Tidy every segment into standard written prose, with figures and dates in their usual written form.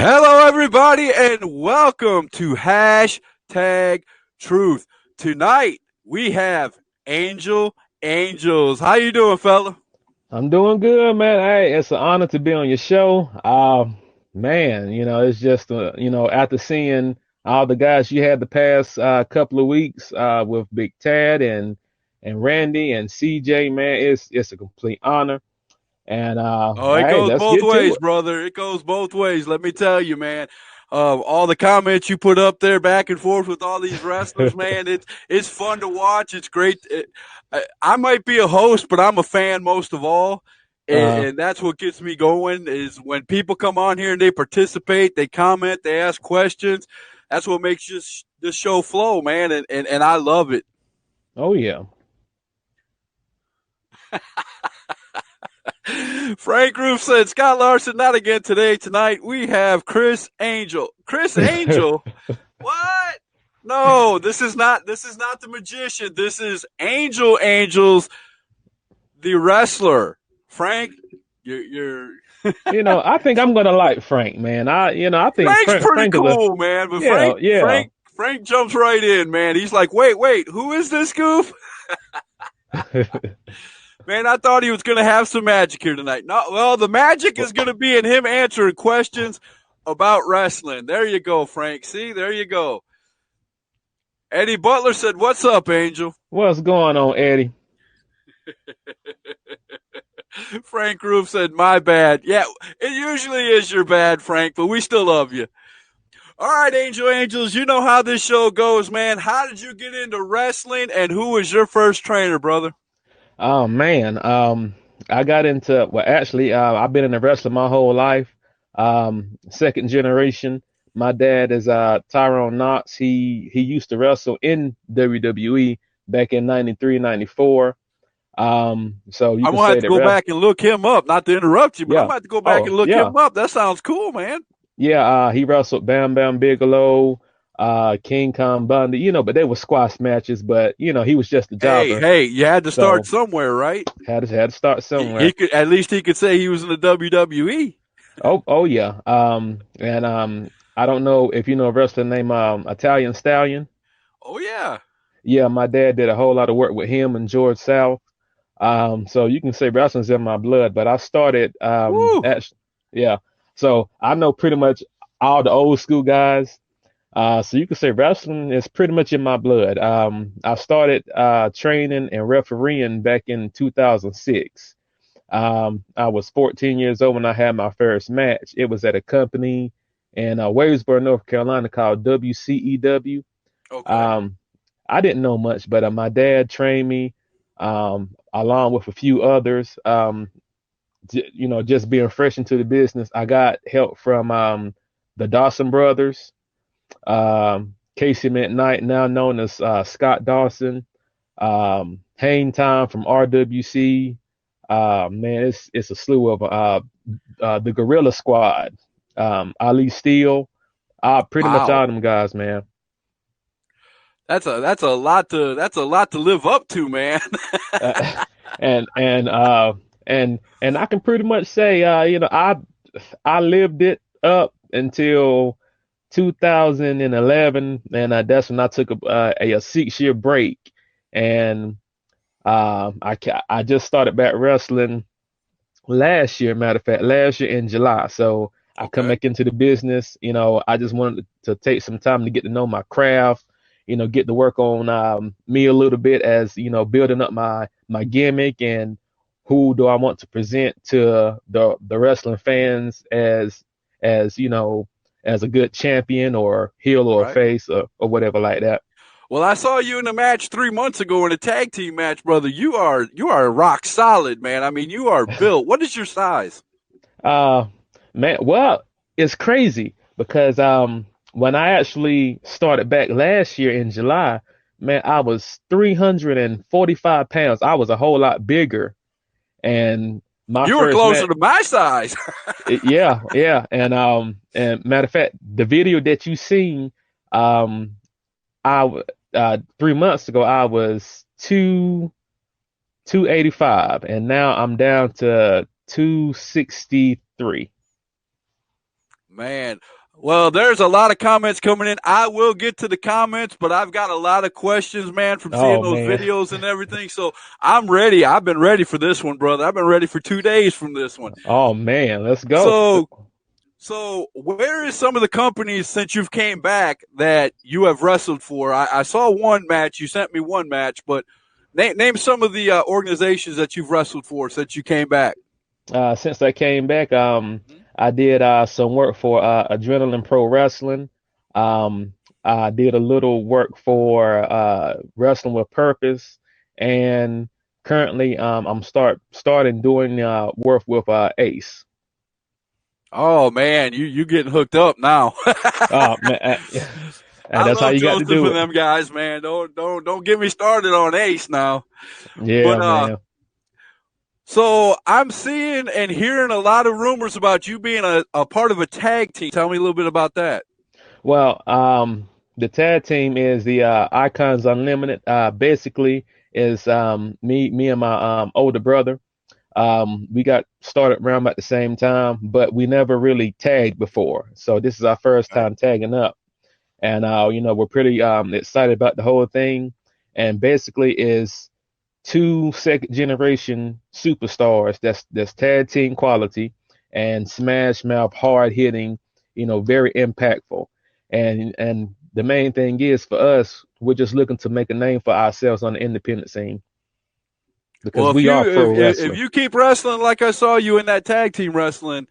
Hello, everybody, and welcome to Hashtag Truth. Tonight we have Angel Angels. How you doing, fella? I'm doing good, man. Hey, it's an honor to be on your show. Man, it's just after seeing all the guys you had the past couple of weeks with Big Tad and Randy and CJ, man, it's a complete honor. And Oh, it hey, goes let's both get to ways, it. brother. It goes both ways. Let me tell you, man. All the comments you put up there, back and forth with all these wrestlers, man. It's fun to watch. It's great. I might be a host, but I'm a fan most of all. And, Uh, and that's what gets me going is when people come on here and they participate, they comment, they ask questions. That's what makes this show flow, man. And I love it. oh yeah. Frank Roof said, Scott Larson, not again today. Tonight we have Chris Angel. Chris Angel? What? No, this is not the magician. This is Angel Angels, the wrestler. Frank, you're I think I'm gonna like Frank, man. I think Frank's pretty Frank is a cool, man. But yeah, Frank yeah. Frank Frank jumps right in, man. He's like, wait, who is this goof? Man, I thought he was going to have some magic here tonight. No, well, the magic is going to be in him answering questions about wrestling. There you go, Frank. See, there you go. Eddie Butler said, "What's up, Angel?" What's going on, Eddie? Frank Roof said, "My bad." Yeah, it usually is your bad, Frank, but we still love you. All right, Angels, you know how this show goes, man. How did you get into wrestling, and who was your first trainer, brother? Oh man, I got into well, actually, I've been in the wrestling my whole life. Second generation. My dad is Tyrone Knox. He used to wrestle in WWE back in 93, 94. So you I'm can gonna have say to that go back and look him up. Not to interrupt you, but I'm yeah. gonna have to go back Oh and look yeah, him up. That sounds cool, man. yeah. He wrestled Bam Bam Bigelow, King Kong Bundy. But they were squash matches. But he was just a jobber. Hey, you had to start So somewhere, right? had to start He somewhere. could at least he could say he was in the WWE. Oh yeah. And I don't know if you know a wrestler named Italian Stallion. Oh yeah. Yeah, my dad did a whole lot of work with him and George South. So you can say wrestling's in my blood, but I started Woo. yeah. So I know pretty much all the old school guys. So you can say wrestling is pretty much in my blood. I started training and refereeing back in 2006. I was 14 years old when I had my first match. It was at a company in Waynesboro, North Carolina called WCEW. Okay. Um, I didn't know much, but my dad trained me along with a few others. Just being fresh into the business, I got help from the Dawson brothers, Casey McKnight, now known as Scott Dawson, Hang Time from RWC. Man, it's a slew of the Gorilla Squad, Ali Steele, pretty much Wow. all them guys, man. That's a lot to live up to, man. Uh, and and and I can pretty much say, I lived it up until 2011, and that's when I took a 6 year break, and I just started back wrestling last year. Matter of fact, last year in July. So I come Okay. back into the business. I just wanted to take some time to get to know my craft. Get to work on me a little bit as building up my gimmick and who do I want to present to the wrestling fans as a good champion or heel or Right. face or whatever like that. Well, I saw you in a match 3 months ago in a tag team match, brother. You are rock solid, man. I mean, you are built. What is your size? Uh, Man, well, it's crazy because when I actually started back last year in July, man, I was 345 pounds. I was a whole lot bigger, and my You were first closer match, to my size. yeah, and matter of fact, the video that you seen, um, 3 months ago I was 285, and now I'm down to 263. Man, well, there's a lot of comments coming in. I will get to the comments, but I've got a lot of questions, man, from seeing Oh those man. videos and everything. So I'm ready. I've been ready for this one, brother. I've been ready for 2 days from this one. Oh man, let's go. So, so where is some of the companies since you've came back that you have wrestled for? I saw one match. You sent me one match, but name some of the organizations that you've wrestled for since you came back. Since I came back, I did some work for Adrenaline Pro Wrestling. I did a little work for Wrestling with Purpose, and currently I'm starting doing work with Ace. Oh man, you getting hooked up now. Oh man, and I that's how love you got to Joseph do and it. them guys, man. Don't get me started on Ace now. Yeah, But man. so I'm seeing and hearing a lot of rumors about you being a part of a tag team. Tell me a little bit about that. Well, the tag team is the Icons Unlimited. Basically, is me and my older brother. We got started around at the same time, but we never really tagged before. So this is our first Right. time tagging up, and we're pretty excited about the whole thing. And basically, is two second generation superstars that's tag team quality and smash mouth hard hitting, very impactful. And the main thing is for us, we're just looking to make a name for ourselves on the independent scene because Well, if we you are pro if wrestling. you keep wrestling like I saw you in that tag team wrestling,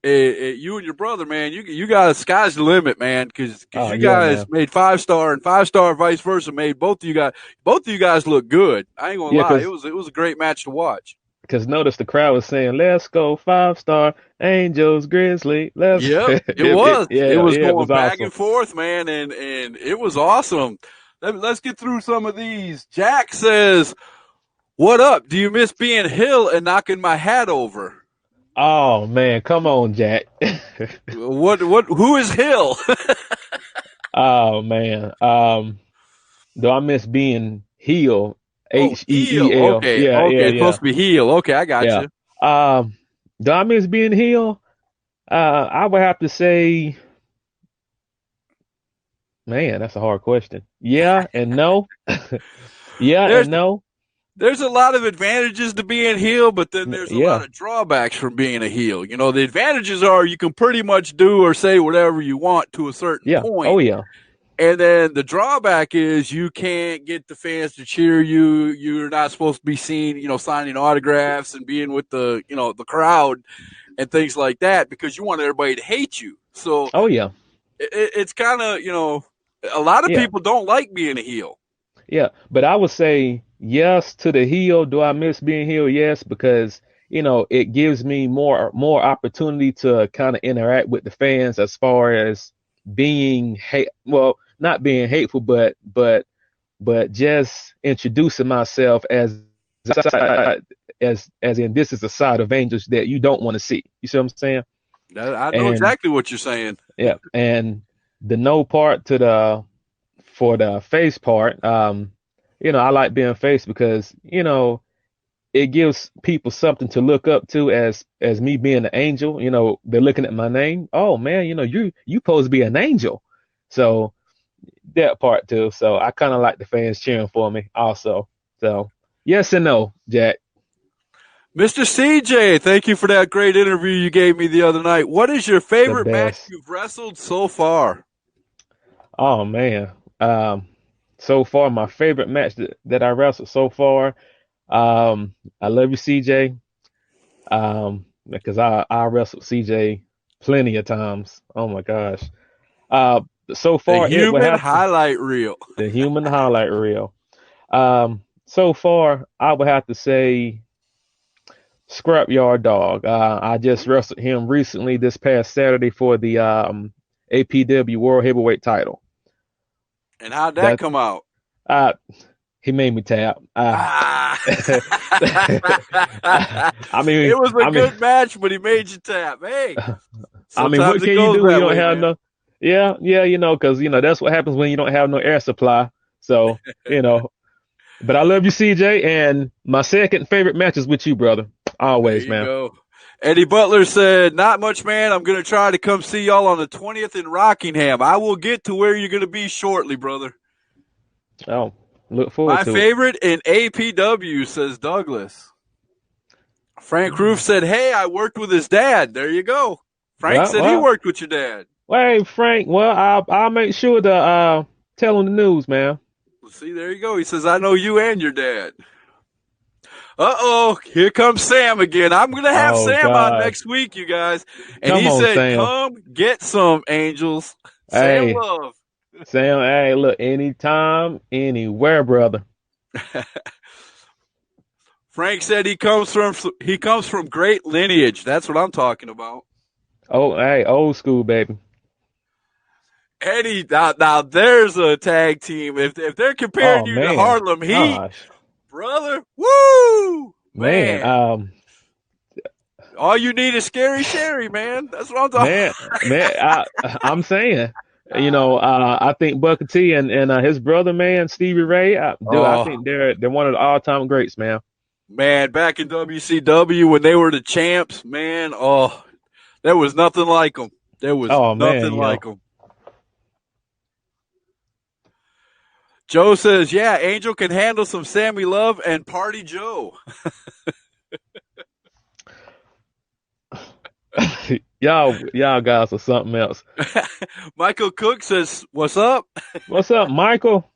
you and your brother, man, you got sky's the limit, man, because Oh you yeah, guys man. made 5 star and 5 star, vice versa, made both of you guys look good. I ain't gonna Yeah, lie, because it was a great match to watch. notice the crowd was saying, "Let's go 5 star Angels Grizzly." Let's Yep, it it, was. It yeah, was yeah, it going was back awesome. and forth, man, and it was awesome. Let's get through some of these. Jack says, "What up? Do you miss being Hill and knocking my hat over?" Oh man, come on, Jack. What? Who is Hill? Oh man. Do I miss being heel? Oh, heel. HEEL. Okay, Yeah, okay. yeah, It's yeah, supposed to be heel. Okay, I got yeah. you. Um, do I miss being heel? I would have to say, man, that's a hard question. Yeah and no. Yeah There's and no. there's a lot of advantages to being heel, but then there's a lot Yeah, of drawbacks from being a heel. You know, the advantages are you can pretty much do or say whatever you want to a certain yeah. Oh point. yeah. And then the drawback is you can't get the fans to cheer you. You're not supposed to be seen, signing autographs and being with the crowd and things like that because you want everybody to hate you. So Oh yeah. it's kind of, a lot of Yeah. people don't like being a heel. Yeah, but I would say yes to the heel. Do I miss being heel? Yes, because it gives me more opportunity to kind of interact with the fans as far as being hate. Well, not being hateful, but just introducing myself as in this is a side of Angels that you don't want to see. You see what I'm saying? I know And exactly what you're saying. yeah, and the no part to the for the face part, I like being face because, it gives people something to look up to as me being an angel. They're looking at my name. Oh man, you supposed to be an angel. So that part too. So I kind of like the fans cheering for me also. So yes and no, Jack. Mr. CJ, thank you for that great interview you gave me the other night. What is your The favorite match best. you've wrestled so far? Oh man. So far my favorite match that I wrestled so far. I love you, CJ. Because I wrestled CJ plenty of times. Oh my gosh. Uh, so The far it would human have to highlight reel. the human highlight reel. So far I would have to say Scrapyard Dog. I just wrestled him recently this past Saturday for the APW World Heavyweight title. And how'd that That come out? uh, he made me tap. Ah. I mean, It was a I mean, good match, but he made you tap. Hey, what sometimes it can you goes do when you that don't way, have man. no? Yeah, yeah, because that's what happens when you don't have no air supply. So you know, but I love you, CJ, and my second favorite match is with you, brother. There Always, you man. go. Eddie Butler said, "Not much, man. I'm going to try to come see y'all on the 20th in Rockingham. I will get to where you're going to be shortly, brother." Oh, look forward My to it. favorite in APW, says Douglas. Frank Roof said, "Hey, I worked with his dad." There you go. Frank said he worked with your dad. Hey, Frank. Well, I'll make sure to tell him the news, man. See, there you go. He says, "I know you and your dad." Uh-oh, here comes Sam again. I'm going to have Sam on next week, you guys. And he said, Sam, come get some, Angels. Hey, Sam Love. Sam, hey, look, anytime, anywhere, brother. Frank said he comes from great lineage. That's what I'm talking about. Oh, hey, old school, baby. Eddie, now there's a tag team. If they're comparing you to Harlem Heat, brother, woo, man. All you need is Scary Sherry, man. That's what I'm talking about. Man, I'm saying, I think Booker T and his brother, man, Stevie Ray, I think they're one of the all-time greats, man. Man, back in WCW when they were the champs, man, there was nothing like them. There was nothing like them. Joe says, yeah, Angel can handle some Sammy Love and Party Joe. y'all guys are something else. Michael Cook says, what's up? What's up, Michael?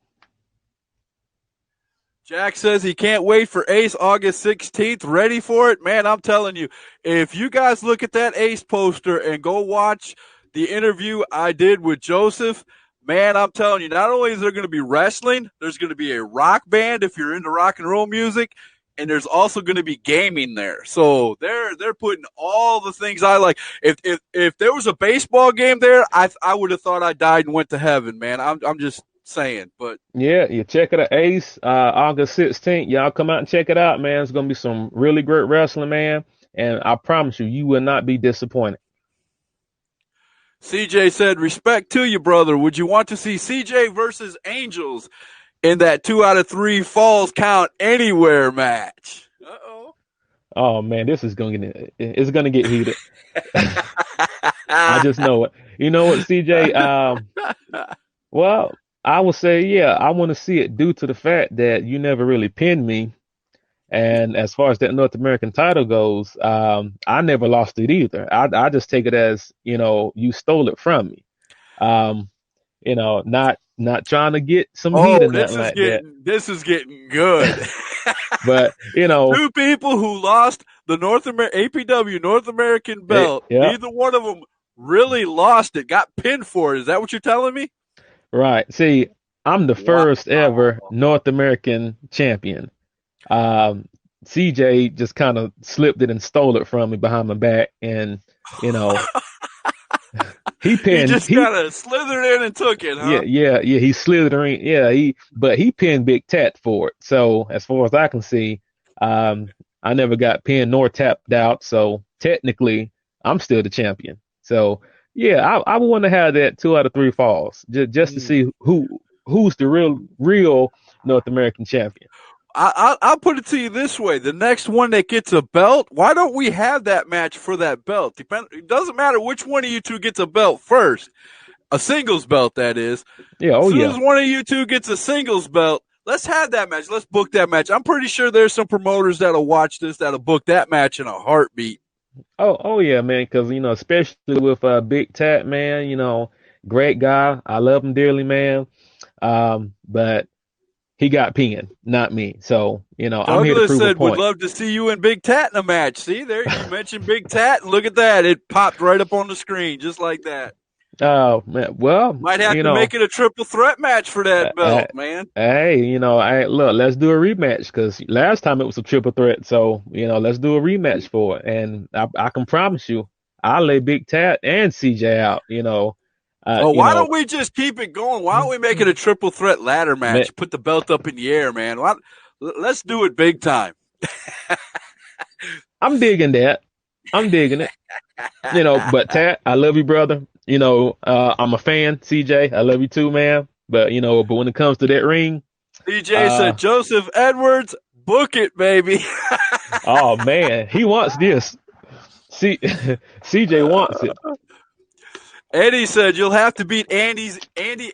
Jack says he can't wait for Ace August 16th. Ready for it? Man, I'm telling you, if you guys look at that Ace poster and go watch the interview I did with Joseph, man, I'm telling you, not only is there going to be wrestling, there's going to be a rock band if you're into rock and roll music, and there's also going to be gaming there. So they're putting all the things I like. If there was a baseball game there, I would have thought I died and went to heaven, man. I'm just saying. But yeah, you check it out, Ace, August 16th. Y'all come out and check it out, man. It's going to be some really great wrestling, man. And I promise you will not be disappointed. CJ said, respect to you, brother. Would you want to see CJ versus Angels in that 2 out of 3 falls count anywhere match? Uh-oh. Oh, man, this is going to get heated. I just know it. You know what, CJ? Well, I would say, yeah, I want to see it due to the fact that you never really pinned me. And as far as that North American title goes, I never lost it either. I just take it as, you stole it from me. Not trying to get some heat in that like that. This is getting good. But, 2 people who lost the APW North American belt, neither one of them really lost it, got pinned for it. Is that what you're telling me? Right. See, I'm the first ever North American champion. CJ just kind of slipped it and stole it from me behind my back, and he pinned. He just kind of slithered in and took it, huh? Yeah. He slithered in. Yeah, he pinned Big Tat for it. So as far as I can see, I never got pinned nor tapped out. So technically, I'm still the champion. So yeah, I would want to have that 2 out of 3 falls just to see who's the real North American champion. I'll put it to you this way. The next one that gets a belt, why don't we have that match for that belt? It doesn't matter which one of you two gets a belt first. A singles belt, that is. Yeah, as soon as one of you two gets a singles belt, let's have that match. Let's book that match. I'm pretty sure there's some promoters that'll watch this, that'll book that match in a heartbeat. Oh yeah, man, because, especially with Big Tat, man, great guy. I love him dearly, man. But he got pinned, not me. So, I'm here to prove a point. Would love to see you and Big Tat in a match. See, there you mentioned Big Tat, and look at that. It popped right up on the screen, just like that. Oh, man. Well, might have to make it a triple threat match for that belt, man. Hey, look, let's do a rematch, because last time it was a triple threat. So, let's do a rematch for it. And I can promise you, I'll lay Big Tat and CJ out, why don't we just keep it going? Why don't we make it a triple threat ladder match? Put the belt up in the air, man. Let's do it big time. I'm digging that. I'm digging it. But Tat, I love you, brother. I'm a fan. CJ, I love you too, man. But when it comes to that ring, CJ said, Joseph Edwards, book it, baby. Oh man, he wants this. See, CJ wants it. Eddie said you'll have to beat Andy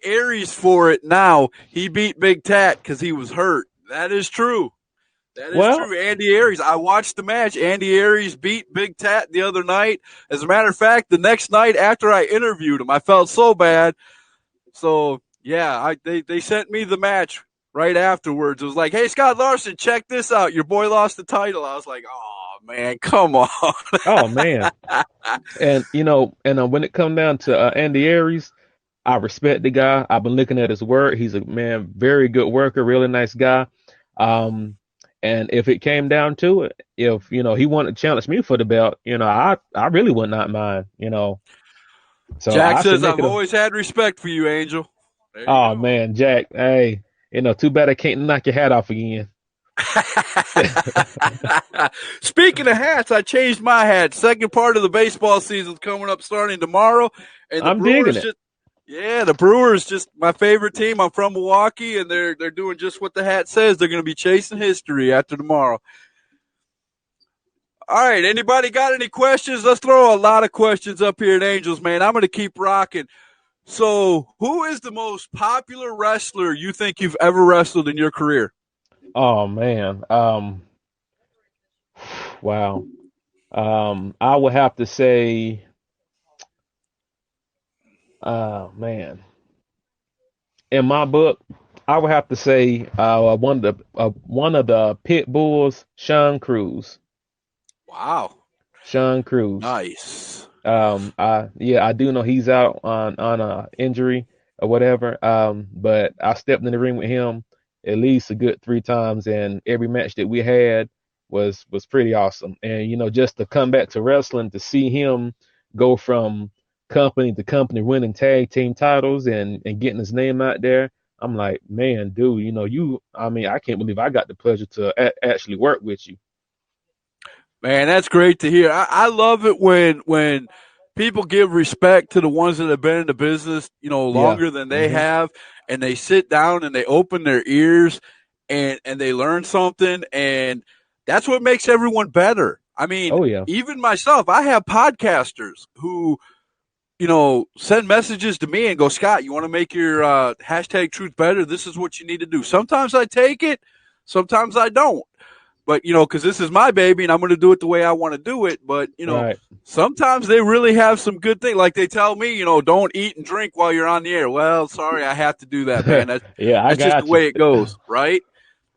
Aries for it now. He beat Big Tat because he was hurt. That is true. That is Well, true. Andy Aries. I watched the match. Andy Aries beat Big Tat the other night. As a matter of fact, the next night after I interviewed him, I felt so bad. So yeah, they sent me the match right afterwards. It was like, hey, Scott Larson, check this out. Your boy lost the title. I was like, oh man, come on. oh man, and when it come down to Andy Aries, I respect the guy. I've been looking at his work. He's a man, very good worker, really nice guy. Um, and if it came down to it, if he wanted to challenge me for the belt, I really would not mind. So Jack I should says, make I've it a. always had respect for you, Angel. There you Oh go. man, Jack, hey, too bad I can't knock your hat off again. Speaking of hats, I changed my hat. Second part of the baseball season's coming up starting tomorrow. And I'm digging it. the Brewers just my favorite team. I'm from Milwaukee and they're doing just what the hat says. They're going to be chasing history after tomorrow. All right, anybody got any questions? Let's throw a lot of questions up here at Angels, man. I'm going to keep rocking. So, who is the most popular wrestler you think you've ever wrestled in your career? Oh man, wow. I would have to say, man, in my book, I would have to say one of the pit bulls, Sean Cruz. Wow. Sean Cruz. Nice. I do know he's out on a injury or whatever. But I stepped in the ring with him at least a good 3 times, and every match that we had was pretty awesome. And just to come back to wrestling, to see him go from company to company, winning tag team titles and getting his name out there. I'm like, man, dude, I can't believe I got the pleasure to actually work with you. Man, that's great to hear. I love it when people give respect to the ones that have been in the business, Yeah. longer than they Hmm. have, and they sit down and they open their ears and they learn something, and that's what makes everyone better. I mean, Oh yeah. even myself, I have podcasters who, send messages to me and go, Scott, you want to make your hashtag truth better? This is what you need to do. Sometimes I take it, sometimes I don't. But, because this is my baby and I'm going to do it the way I want to do it. But, Right. sometimes they really have some good things. Like they tell me, don't eat and drink while you're on the air. Well, sorry, I have to do that, man. Yeah, I That's just the got you. way it goes, right?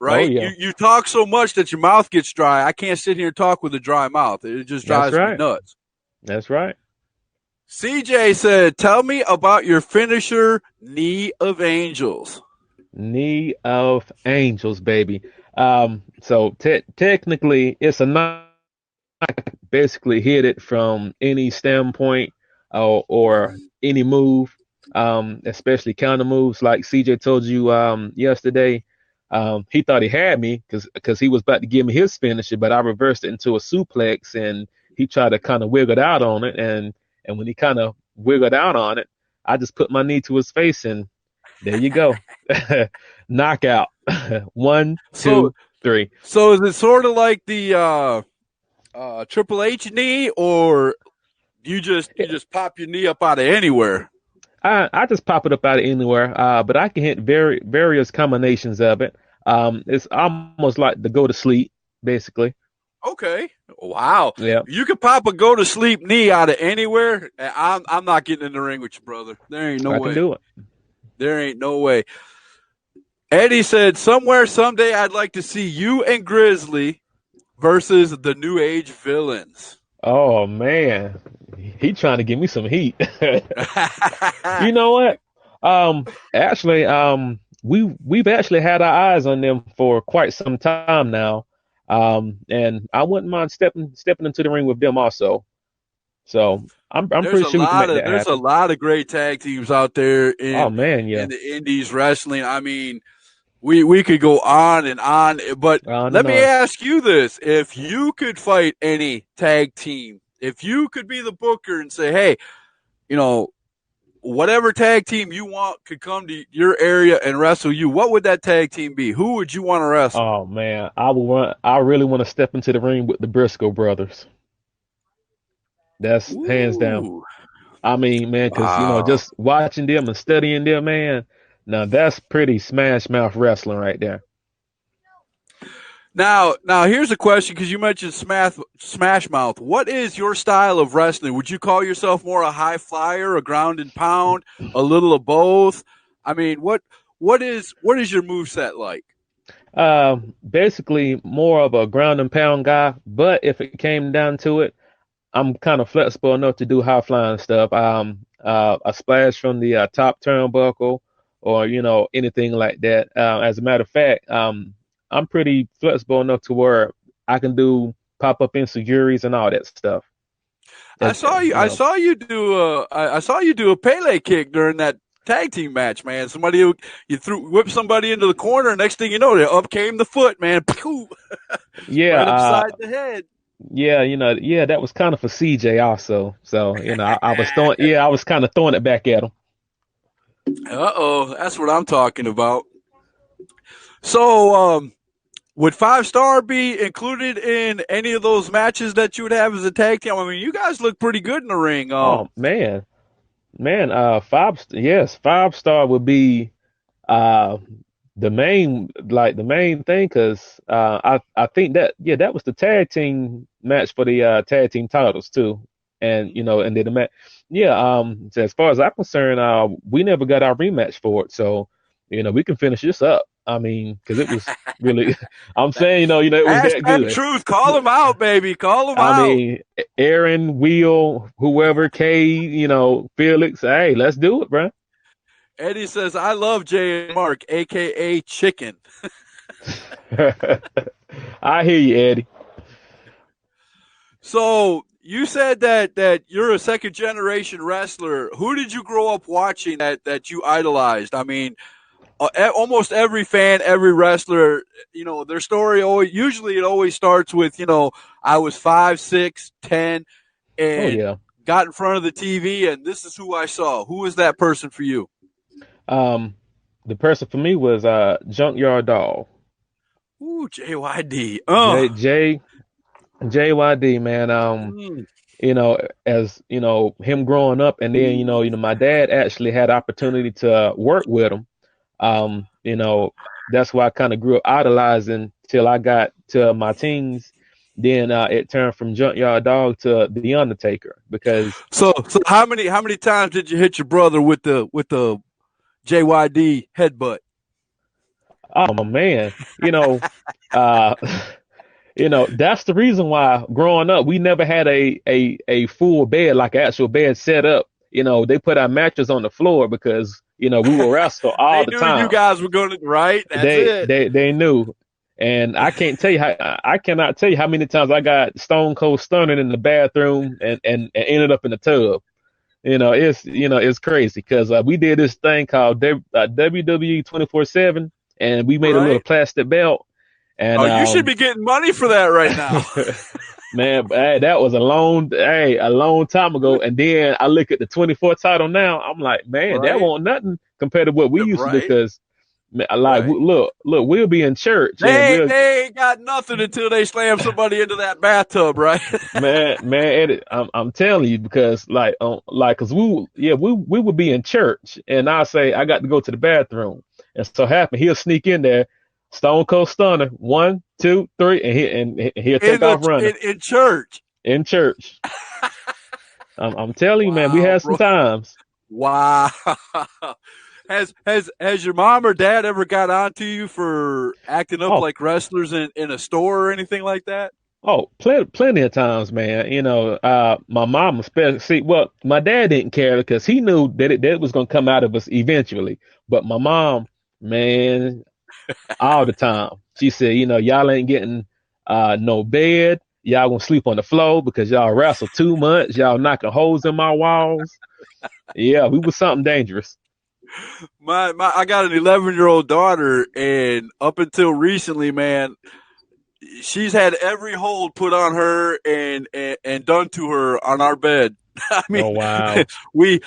Oh Right? yeah. You talk so much that your mouth gets dry. I can't sit here and talk with a dry mouth. It just That's drives me right. nuts. That's right. CJ said, tell me about your finisher, Knee of Angels. Knee of Angels, baby. So technically, it's a knock. Basically, hit it from any standpoint or any move, especially counter moves. Like CJ told you yesterday, he thought he had me because he was about to give me his finisher, but I reversed it into a suplex, and he tried to kind of wiggle out on it, and when he kind of wiggled out on it, I just put my knee to his face, and there you go. Knockout. One, So, two, three. so is it sort of like the Triple H knee, or you just pop your knee up out of anywhere? I just pop it up out of anywhere, but I can hit various combinations of it. It's almost like the go to sleep, basically. Okay. Wow. Yeah, You could pop a go to sleep knee out of anywhere. I'm not getting in the ring with you, brother. There ain't no I can way. do it. There ain't no way. Eddie said, somewhere, someday, I'd like to see you and Grizzly versus the New Age Villains. Oh man, he trying to give me some heat. You know what? Actually, we've actually had our eyes on them for quite some time now. And I wouldn't mind stepping into the ring with them also. So I'm pretty sure we can make that there's a happen. lot of great tag teams out there Oh in man, yeah. the Indies wrestling. I mean, we could go on and on, but On let and me on. ask you this: if you could fight any tag team, if you could be the booker and say, hey, you know, whatever tag team you want could come to your area and wrestle you, what would that tag team be? Who would you want to wrestle? Oh man, I really want to step into the ring with the Briscoe brothers. That's hands down. Ooh. I mean, man, because Wow. just watching them and studying them, man. Now that's pretty smash mouth wrestling right there. Now here's a question because you mentioned Smash Mouth. What is your style of wrestling? Would you call yourself more a high flyer, a ground and pound, a little of both? I mean, what is your move set like? Basically more of a ground and pound guy, but if it came down to it, I'm kind of flexible enough to do high flying stuff. A splash from the top turnbuckle, or anything like that. As a matter of fact, I'm pretty flexible enough to where I can do pop up insecurities and all that stuff. I As, saw you. you I know, saw you do a. I saw you do a Pele kick during that tag team match, man. You whip somebody into the corner. Next thing you know, up came the foot, man. Pew! yeah, Right upside the head. yeah, yeah, that was kind of for CJ also. So I was throwing, yeah, I was kind of throwing it back at him. Uh-oh, that's what I'm talking about. So, would Five Star be included in any of those matches that you would have as a tag team? I mean, you guys look pretty good in the ring. Oh man, yes, 5 star would be uh the main thing, because I think that, yeah, that was the tag team match for the tag team titles too. And and then the match, yeah, so as far as I'm concerned, we never got our rematch for it, so we can finish this up. I mean, because it was really, I'm saying, it was that Hashtag good. truth. Call them out, baby. Call them I out. mean, Aaron, Will, whoever, K, Felix, hey, let's do it, bro. Eddie says, I love Jay and Mark, a.k.a. Chicken. I hear you, Eddie. So you said that you're a second generation wrestler. Who did you grow up watching that you idolized? I mean, almost every fan, every wrestler, their story usually it always starts with, I was 5, 6, 10, Oh and yeah. got in front of the TV, and this is who I saw. Who was that person for you? Um, the person for me was Junkyard Dog. Ooh, JYD. J J JYD, man. Mm. As him growing up, and then my dad actually had opportunity to work with him. Um, you know, that's why I kind of grew up idolizing till I got to my teens. Then it turned from Junkyard Dog to The Undertaker, because So how many times did you hit your brother with the JYD headbutt? oh man, uh, that's the reason why growing up we never had a full bed, like an actual bed set up. They put our mattress on the floor because we will wrestle all They the knew you time. guys were going to right. That's They it. they they knew, and I cannot tell you how many times I got Stone Cold Stunner in the bathroom and ended up in the tub. It's crazy because we did this thing called WWE 24/7, and we made a little Right. plastic belt, and Oh, you should be getting money for that right now. man, hey, that was a long time ago. And then I look at the 24 title now. I'm like, man, that Right. won't nothing compared to what we used to do. Right. Because, like, Right. look, we'll be in church and They we'll, they ain't got nothing until they slam somebody into that bathtub, right? man, Eddie, I'm telling you, because cause we would be in church, and I say I got to go to the bathroom, and so happen he'll sneak in there, Stone Cold Stunner, 1, 2, 3, and he'll in take the off running in church. in church. I'm telling you, man, we Wow, had some bro. times. Wow. Has your mom or dad ever got on to you for acting up Oh, like wrestlers in a store or anything like that? plenty of times, man. My mom especially. See, well, my dad didn't care because he knew that it was gonna come out of us eventually. But my mom, man, all the time, she said, y'all ain't getting no bed. Y'all gonna sleep on the floor because y'all wrestle too much. Y'all knocking holes in my walls. Yeah, we was something dangerous. I got an 11-year-old daughter, and up until recently, man, she's had every hold put on her and done to her on our bed. I mean, Oh wow. we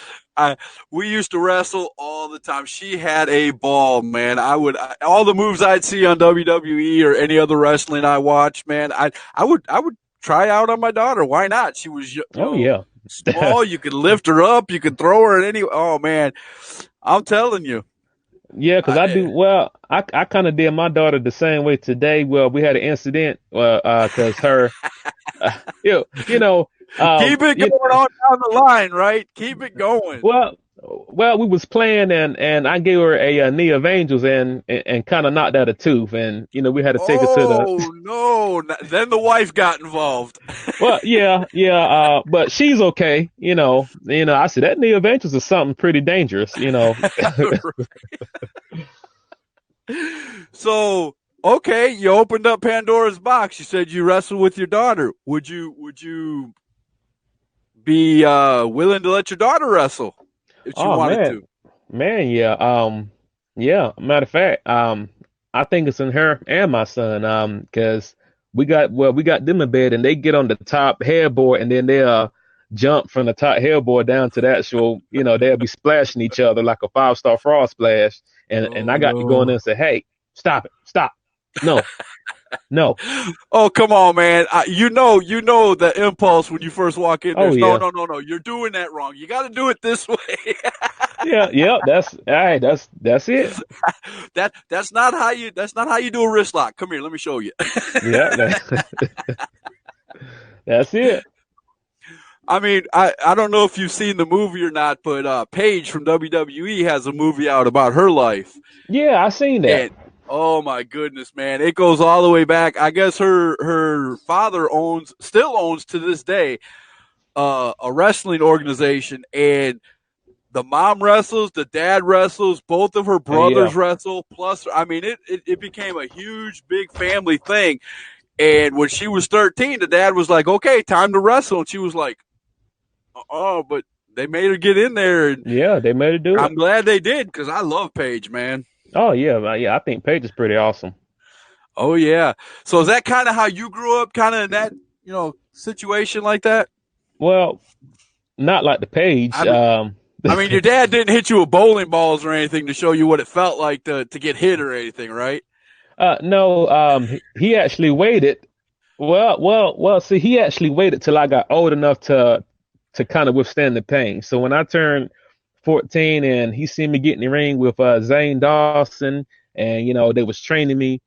we used to wrestle all the time. She had a ball, man. All the moves I'd see on WWE or any other wrestling I watched, man. I would try out on my daughter. Why not? She was, Oh yeah. small. You could lift her up. You could throw her at any. Oh man, I'm telling you. Yeah, because I do I, well. I kind of did my daughter the same way today. Well, we had an incident, because her, you know, keep it you going on down the line, right? Keep it going. well, we was playing and I gave her a, knee of angels and kind of knocked out a tooth, and we had to take her to the. Oh no! Then the wife got involved. Well, yeah, yeah, but she's okay. I said that knee of angels is something pretty dangerous. So okay, you opened up Pandora's box. You said you wrestled with your daughter. Would you be willing to let your daughter wrestle if you Oh wanted man, to? man, yeah, yeah. Matter of fact, I think it's in her and my son, because we got them in bed and they get on the top headboard and then they jump from the top headboard down to the actual, they'll be splashing each other like a 5-star frog splash, and Oh I got to go in no! there and say, hey, stop it, stop, no, no, Oh come on, man! You know the impulse when you first walk in. oh There's no, yeah, no, no, no. You're doing that wrong. You got to do it this way. yeah, yeah. That's all right. That's it. That's not how you do a wrist lock. Come here, let me show you. Yeah, that's it. I mean, I don't know if you've seen the movie or not, but Paige from WWE has a movie out about her life, Yeah, I seen that. and oh my goodness, man, it goes all the way back. I guess her father still owns to this day, a wrestling organization, and the mom wrestles, the dad wrestles, both of her Oh yeah. brothers wrestle. Plus, I mean, it became a huge, big family thing. And when she was 13, the dad was like, "Okay, time to wrestle," and she was like, "Oh," but they made her get in there, and Yeah, they made her do it. I'm glad they did because I love Paige, man. Oh yeah, yeah. I think Paige is pretty awesome. Oh yeah. So is that kind of how you grew up, kind of in that situation like that? Well, not like the Paige. I mean, I mean, your dad didn't hit you with bowling balls or anything to show you what it felt like to get hit or anything, right? No. He actually waited. Well. See, he actually waited till I got old enough to kind of withstand the pain. So when I turned 14 and he seen me get in the ring with Zane Dawson, and they was training me.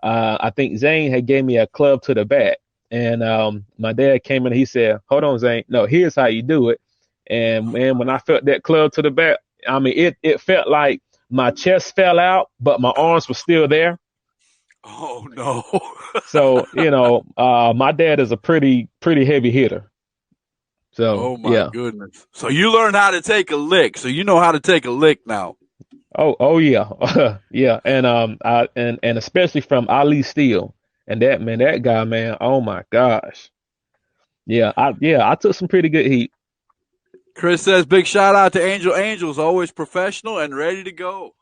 I think Zane had gave me a club to the back, and my dad came in. And he said, "Hold on, Zane. No, here's how you do it." And man, when I felt that club to the back, I mean, it felt like my chest fell out, but my arms were still there. Oh no. So my dad is a pretty heavy hitter. So Oh my yeah. goodness. So you learned how to take a lick. So you know how to take a lick now. Oh yeah. Yeah. And and especially from Ali Steele. And that guy, man, oh my gosh. I took some pretty good heat. Chris says big shout out to Angel Angels, always professional and ready to go.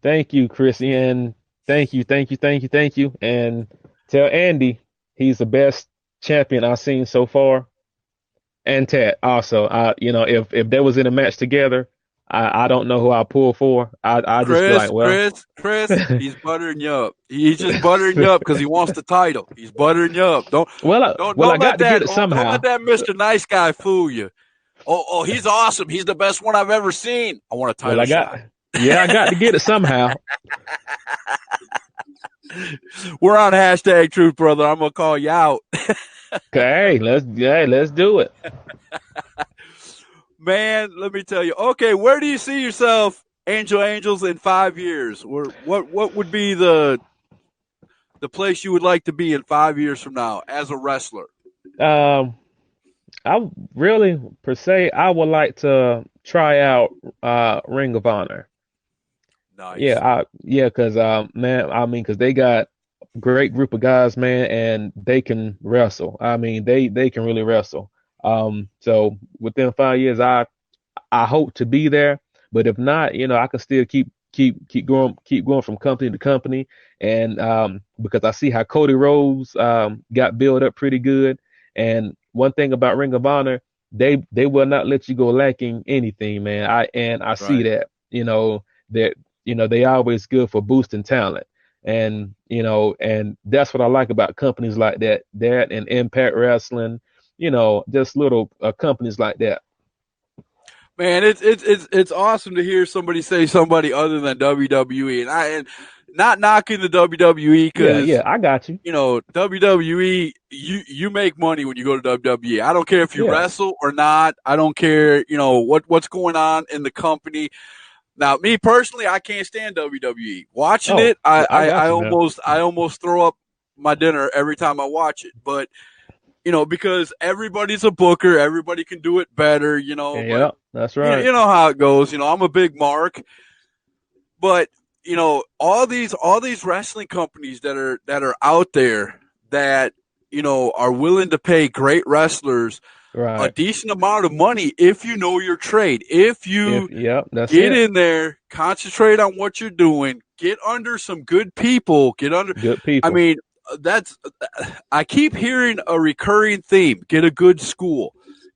Thank you, Chrissy, and thank you, thank you, thank you, thank you. And tell Andy he's the best champion I've seen so far. And Ted also. If there was in a match together, I don't know who I pull for. I just be Chris, like, well, Chris, Chris, he's buttering you up. He's just buttering you up because he wants the title. He's buttering you up. Don't don't well, I don't let got to that get it don't somehow. let that Mr. Nice Guy fool you. Oh, he's awesome. He's the best one I've ever seen. I want a Well, title shot. I got to get it somehow. We're on hashtag Truth Brother. I'm gonna call you out. Okay, let's do it. Man, let me tell you. Okay, where do you see yourself, Angel Angels, in 5 years? What would be the place you would like to be in 5 years from now as a wrestler? Um, I really per se I would like to try out Ring of Honor. Nice. Because man, I mean, because they got great group of guys, man, and they can wrestle. I mean, they can really wrestle. So within 5 years, I hope to be there. But if not, I can still keep going from company to company, and because I see how Cody Rhodes got built up pretty good, and one thing about Ring of Honor, they will not let you go lacking anything, man. I see Right. that, that they always good for boosting talent. And and that's what I like about companies like that and Impact Wrestling, just little companies like that. Man, it's awesome to hear somebody say somebody other than WWE, and not knocking the WWE Yeah, because yeah, I got you. WWE, you make money when you go to WWE. I don't care if you Yeah. wrestle or not. I don't care, what's going on in the company. Now, me personally, I can't stand WWE. Watching Oh, it, I, I I, got I you, man. almost throw up my dinner every time I watch it. But because everybody's a booker, everybody can do it better, but Yeah, that's you know, right. you know how it goes. I'm a big mark, but all these wrestling companies that are out there that are willing to pay great wrestlers a Right. decent amount of money if you know your trade. If If you Yep, that's get it. in there, concentrate on what you're doing, get under some good people, get under. Good I people. mean, that's. I keep hearing a recurring theme: get a good school,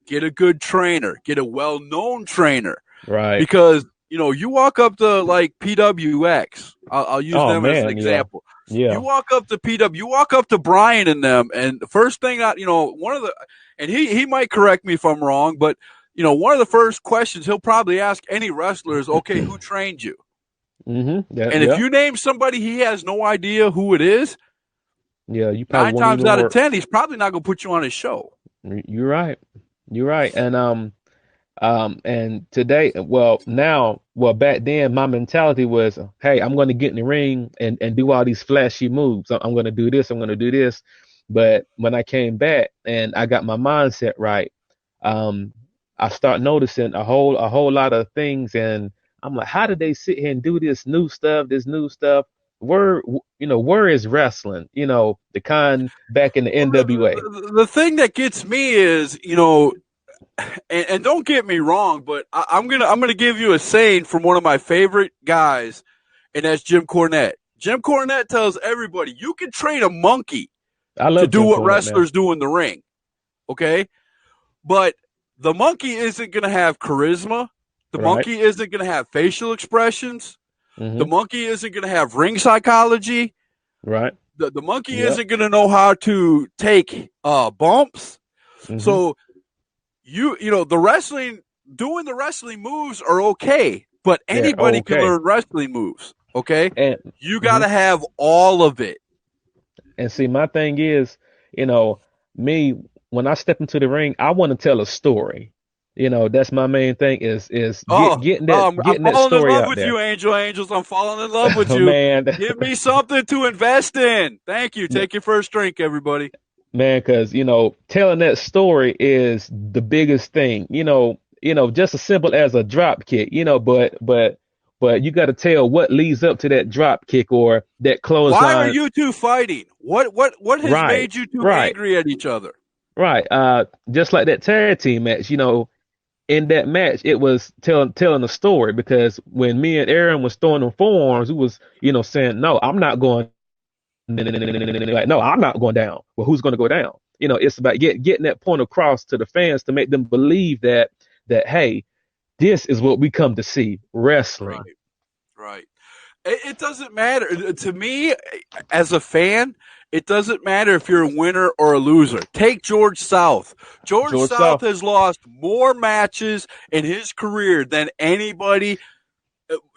get a good trainer, get a well-known trainer, Right. because you walk up to like PWX. I'll use Oh them as an man, yeah. example. You Yeah. walk up to PW, you walk up to Brian and them, and the first thing one of the, and he might correct me if I'm wrong, but one of the first questions he'll probably ask any wrestler is, okay, who trained you? Yeah, And if yeah. you name somebody he has no idea who it is, Yeah, you probably nine won't times even out of work. 10, he's probably not going to put you on his show. You're right. You're right. And today, back then, my mentality was, hey, I'm going to get in the ring and do all these flashy moves. I'm going to do this. I'm going to do this. But when I came back and I got my mindset right, um, I start noticing a whole lot of things, and I'm like, how did they sit here and do this new stuff? This new stuff. Where is wrestling? The kind back in the Well, NWA. the thing that gets me is, and don't get me wrong, but I'm gonna give you a saying from one of my favorite guys, and that's Jim Cornette. Jim Cornette tells everybody you can train a monkey I to love do Jim what Cornette, man. wrestlers do in the ring, okay? But the monkey isn't gonna have charisma. The Right. monkey isn't gonna have facial expressions. The Hmm. monkey isn't gonna have ring psychology. Right. The monkey Yep. isn't gonna know how to take bumps. Hmm. So the wrestling, doing the wrestling moves are okay, but Yeah. anybody can Okay. learn wrestling moves. Okay, And you got mhm. to have all of it. And see, my thing is, you know, me when I step into the ring, I want to tell a story. That's my main thing is Oh, I'm getting that falling in story love out with there. you, Angels. I'm falling in love with Oh you. man, Give me something to invest in. Thank you. Take your first drink, everybody. man, because telling that story is the biggest thing. Just as simple as a drop kick. But you got to tell what leads up to that drop kick or that Why are clothesline. you two fighting? What has Right, made you two right, angry at each other? right. Just like that tag team match. In that match, it was telling a story because when me and Aaron was throwing them forearms, we was saying, no, I'm not going. Like, no, I'm not going down. Well, who's going to go down? It's about getting that point across to the fans to make them believe that hey, this is what we come to see, Right, wrestling. right. It doesn't matter to me as a fan. It doesn't matter if you're a winner or a loser. Take George South. George George South South, has lost more matches in his career than anybody.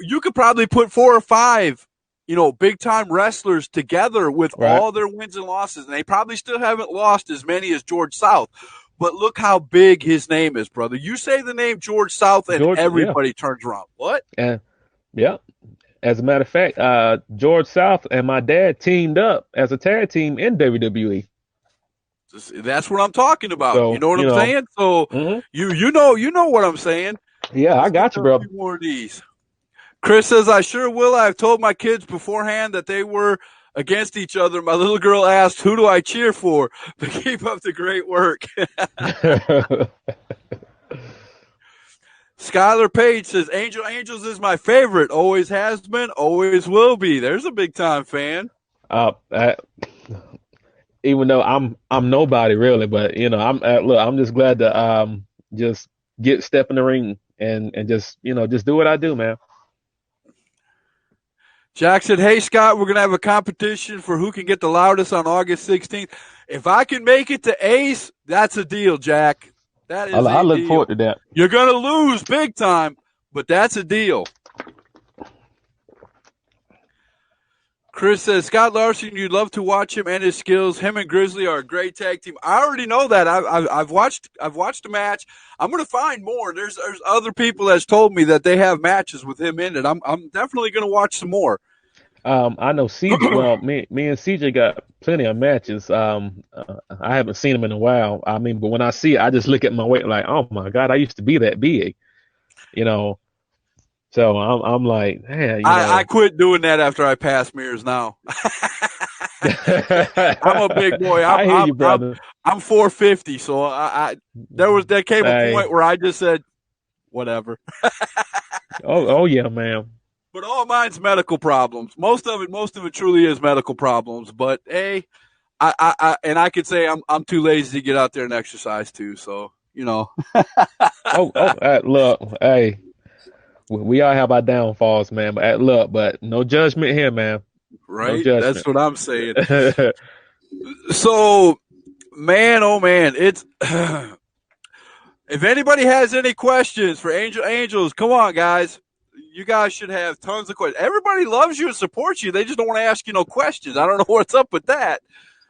You could probably put 4 or 5, big time wrestlers together with right? all their wins and losses, and they probably still haven't lost as many as George South. But look how big his name is, brother. You say the name George South, and George, yeah, everybody turns around. What? and yeah. As a matter of fact, George South and my dad teamed up as a tag team in WWE. That's what I'm talking about. You So know what I'm saying? So mhm. you know what I'm saying. Yeah, I Let's get got to you, a brother. few more of these. Chris says, I sure will. I've told my kids beforehand that they were against each other. My little girl asked, who do I cheer for? But keep up the great work. Skylar Page says, Angels is my favorite. Always has been, always will be. There's a big time fan. uh, uh, Even though I'm nobody really, but I'm just glad to just step in the ring and just just do what I do, man. Jack said, "Hey Scott, we're gonna have a competition for who can get the loudest on August 16th. If I can make it to Ace, that's a deal, Jack. That is I a look deal. forward to that. You're gonna lose big time, but that's a deal." Chris says, "Scott Larson, you'd love to watch him and his skills. Him and Grizzly are a great tag team." I already know that. I've watched the match. I'm going to find more. There's other people that's told me that they have matches with him in it. I'm definitely going to watch some more. I know CJ. Well, me and CJ got plenty of matches. I haven't seen him in a while. I mean, but when I see it, I just look at my weight like, oh my God, I used to be that big, you know. So I'm like, man, I quit doing that after I passed Mears now. I'm a big boy. I hear you, brother. I'm 450, so there came a point where I just said, whatever. oh yeah, man. But all mine's medical problems. Most of it truly is medical problems. But hey, I could say I'm too lazy to get out there and exercise too. So Look, hey. We all have our downfalls, man. But no judgment here, man. Right? No, that's what I'm saying. So, man, oh man, it's if anybody has any questions for Angels, come on, guys. You guys should have tons of questions. Everybody loves you and supports you. They just don't want to ask you no questions. I don't know what's up with that.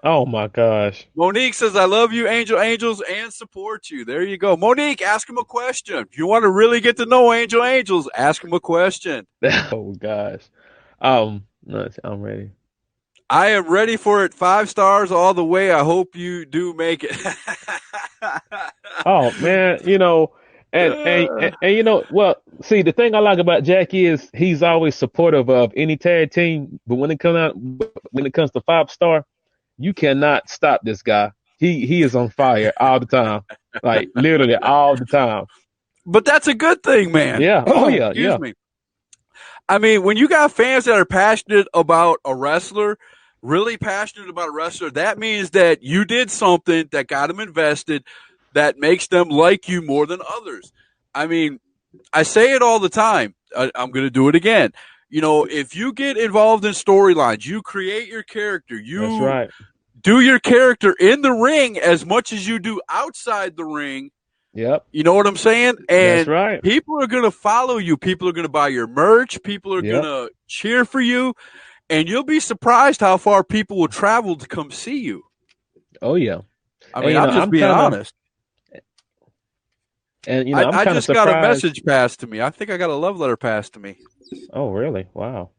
Oh my gosh. Monique says, "I love you, Angels, and support you." There you go. Monique, ask him a question. If you want to really get to know Angels, ask him a question. Oh gosh. I'm ready. I am ready for it. 5 stars all the way. I hope you do make it. Oh man, and well, see, the thing I like about Jackie is he's always supportive of any tag team, but when it comes to 5-star, you cannot stop this guy. He is on fire all the time, like literally all the time. But that's a good thing, man. Yeah. Oh yeah. Excuse me. I mean, when you got fans that are passionate about a wrestler, really passionate about a wrestler, that means that you did something that got them invested, that makes them like you more than others. I mean, I say it all the time. I'm going to do it again. If you get involved in storylines, you create your character. That's right. Do your character in the ring as much as you do outside the ring. Yep. You know what I'm saying? And that's right. People are going to follow you. People are going to buy your merch. People are going to cheer for you. And you'll be surprised how far people will travel to come see you. Oh, yeah. I mean, I'm just being honest. And, I just got a message passed to me. I think I got a love letter passed to me. Oh, really? Wow.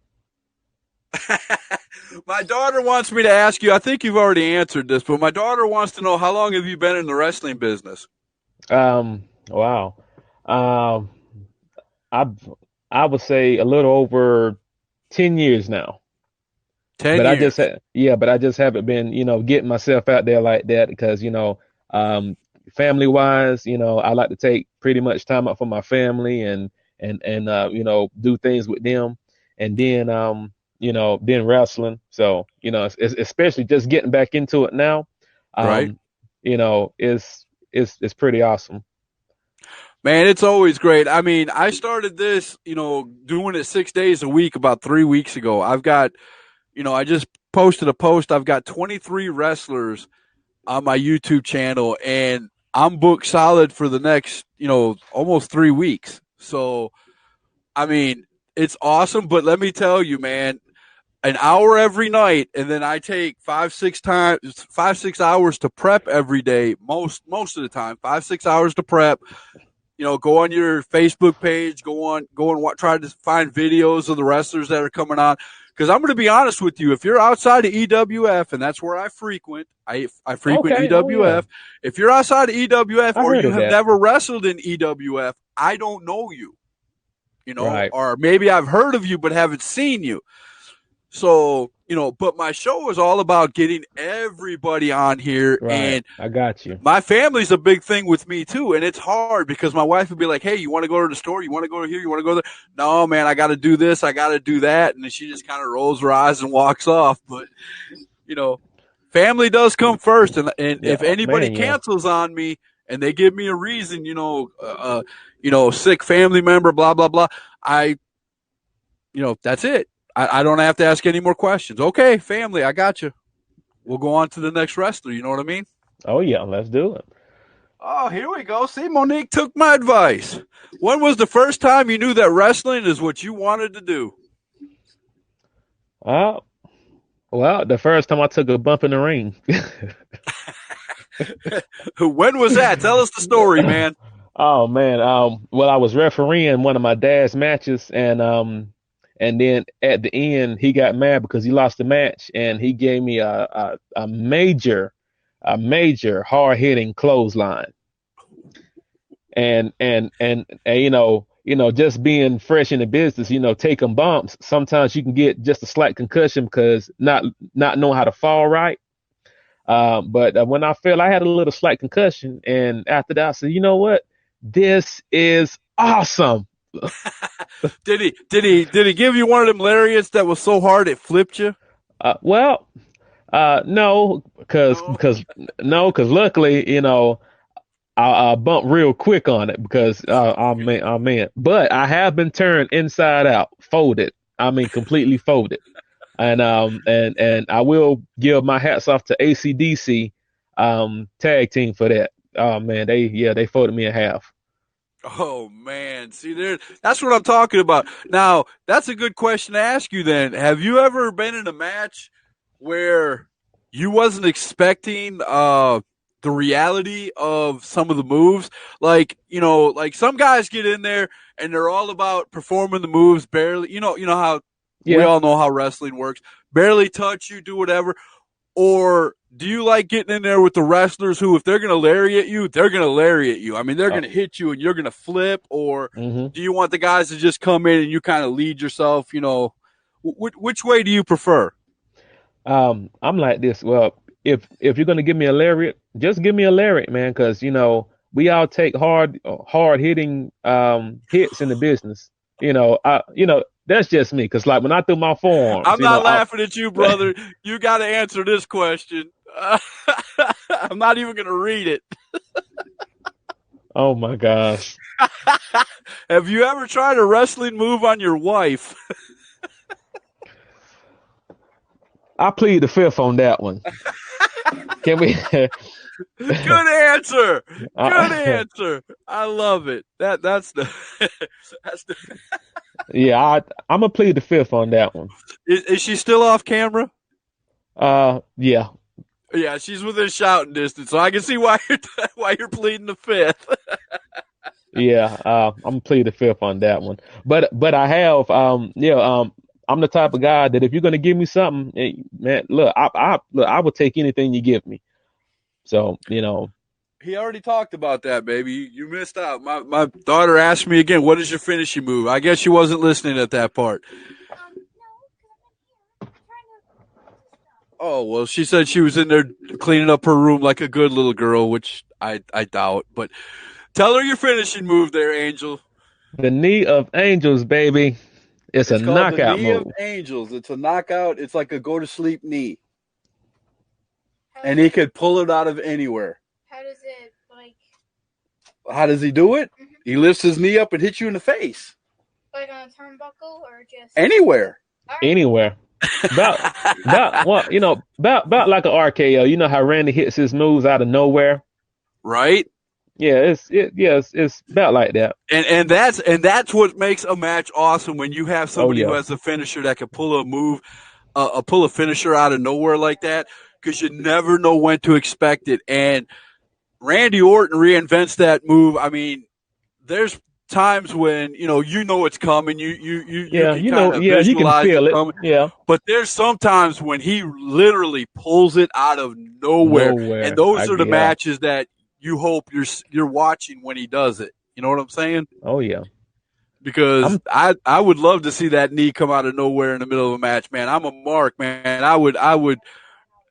My daughter wants me to ask you, I think you've already answered this, but my daughter wants to know, how long have you been in the wrestling business? Wow. I would say a little over 10 years now. 10 years. But I just haven't been, getting myself out there like that because, family wise, I like to take pretty much time out for my family and do things with them. And then, then wrestling. So, it's especially just getting back into it now. Right. It's pretty awesome. Man, it's always great. I mean, I started this, doing it 6 days a week about 3 weeks ago. I've got, I just posted a post. I've got 23 wrestlers on my YouTube channel, and I'm booked solid for the next, almost 3 weeks. So, I mean, it's awesome. But let me tell you, man, an hour every night, and then I take 5-6 hours to prep every day. Most of the time, 5-6 hours to prep. Go on your Facebook page, go and try to find videos of the wrestlers that are coming on. Because I'm going to be honest with you, if you're outside of EWF, and that's where I frequent, I frequent EWF. Oh, yeah. If you're outside of EWF or you have never wrestled in EWF, I don't know you. Right. Or maybe I've heard of you but haven't seen you. So, but my show is all about getting everybody on here. Right. And I got you. My family's a big thing with me too. And it's hard because my wife would be like, hey, you want to go to the store? You want to go here? You want to go there? No, man, I got to do this. I got to do that. And then she just kind of rolls her eyes and walks off. But, family does come first. And if anybody cancels on me and they give me a reason, sick family member, blah, blah, blah, that's it. I don't have to ask any more questions. Okay, family, I got you. We'll go on to the next wrestler. You know what I mean? Oh yeah, let's do it. Oh, here we go. See, Monique took my advice. When was the first time you knew that wrestling is what you wanted to do? Uh, well, the first time I took a bump in the ring. When was that? Tell us the story, man. Oh man. Well, I was refereeing one of my dad's matches, and then at the end he got mad because he lost the match, and he gave me a major hard hitting clothesline. And just being fresh in the business, taking bumps, sometimes you can get just a slight concussion because not knowing how to fall right. But when I fell, I had a little slight concussion, and after that I said, you know what, this is awesome. Did he give you one of them lariats that was so hard it flipped you? Well, no, because No. because luckily, I bumped real quick on it because I'm in. But I have been turned inside out, folded. I mean, completely folded. And I will give my hats off to ACDC tag team for that. Oh man, they folded me in half. Oh man, see there, that's what I'm talking about. Now, that's a good question to ask you then. Have you ever been in a match where you wasn't expecting the reality of some of the moves? Like, like some guys get in there and they're all about performing the moves barely. You know how we Yeah. all know how wrestling works. Barely touch you, do whatever. Or do you like getting in there with the wrestlers who, if they're going to lariat you, they're going to lariat you? I mean, they're Uh, going to hit you and you're going to flip. Or hmm do you want the guys to just come in and you kind of lead yourself? Which way do you prefer? I'm like this. Well, if you're gonna give me a lariat, just give me a lariat, man, because we all take hard hitting hits in the business. That's just me. Because like when I threw my forearms, I'm not laughing at you, brother. You got to answer this question. I'm not even going to read it. oh my gosh, Have you ever tried a wrestling move on your wife? I plead the fifth on that one. Can we? Good answer. Good uh, answer. I love it. That's the that's the yeah, I'm gonna plead the fifth on that one. is she still off camera? Yeah, Yeah, she's within shouting distance, so I can see why you're pleading the fifth. yeah. I'm gonna plead the fifth on that one. But I have I'm the type of guy that if you're gonna give me something, man, look, I will take anything you give me. So He already talked about that, baby. You missed out. My daughter asked me again, "What is your finishing move?" I guess she wasn't listening at that part. Oh well, she said she was in there cleaning up her room like a good little girl, which I doubt. But tell her your finishing move there, Angel. the knee of angels, baby, it's a It's called the knockout knee of move. angels. It's a knockout. It's like a go to sleep knee, and he could pull it out of anywhere. How does it How does he do it? He lifts his knee up and hits you in the face. like on a turnbuckle or just Anywhere. All right. Anywhere. About well, about like an RKO. You know how Randy hits his moves out of nowhere. Right? Yeah, it's about like that. And that's what makes a match awesome when you have Oh somebody who yeah, has a finisher that can pull a move, pull a finisher out of nowhere like that, because you never know when to expect it. And Randy Orton reinvents that move. I mean, there's times when you know it's coming. You yeah. can kind of Yeah, you can visualize it feel it. coming. Yeah, But there's sometimes when he literally pulls it out of nowhere, and nowhere. those are the Yeah. matches that you hope you're watching when he does it. You know what I'm saying? Oh yeah. Because I'm I would love to see that knee come out of nowhere in the middle of a match, man. I'm a mark, man.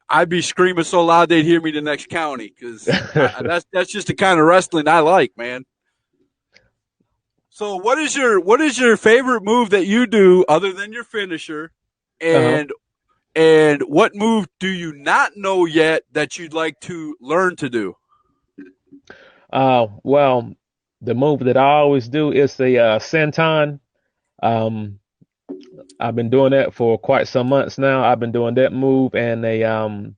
I'd be screaming so loud they'd hear me the next county because that's just the kind of wrestling I like, man. So what is your favorite move that you do other than your finisher, uh-huh. and what move do you not know yet that you'd like to learn to do? Well, the move that I always do is the senton. Um, I've been doing that for quite some months now. I've been doing that move and the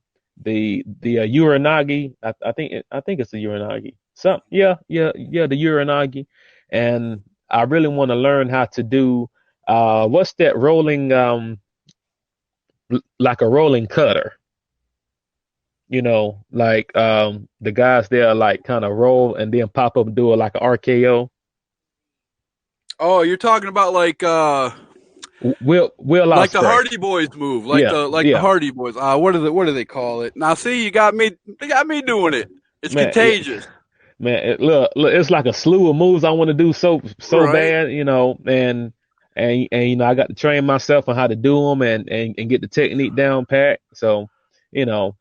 Uranagi. I think it's a Uranagi. The Uranagi, and I really want to learn how to do what's that rolling like a rolling cutter. Like the guys there like kind of roll and then pop up and do it like an RKO. Oh, you're talking about like Will like the Ospreay. Hardy Boys move, Yeah, the yeah, Hardy Boys. What do they call it? Now, see, they got me doing it. It's man. contagious, Man, look, it's like a slew of moves I want to do so right? bad, and I got to train myself on how to do them and get the technique down pat. So, you know,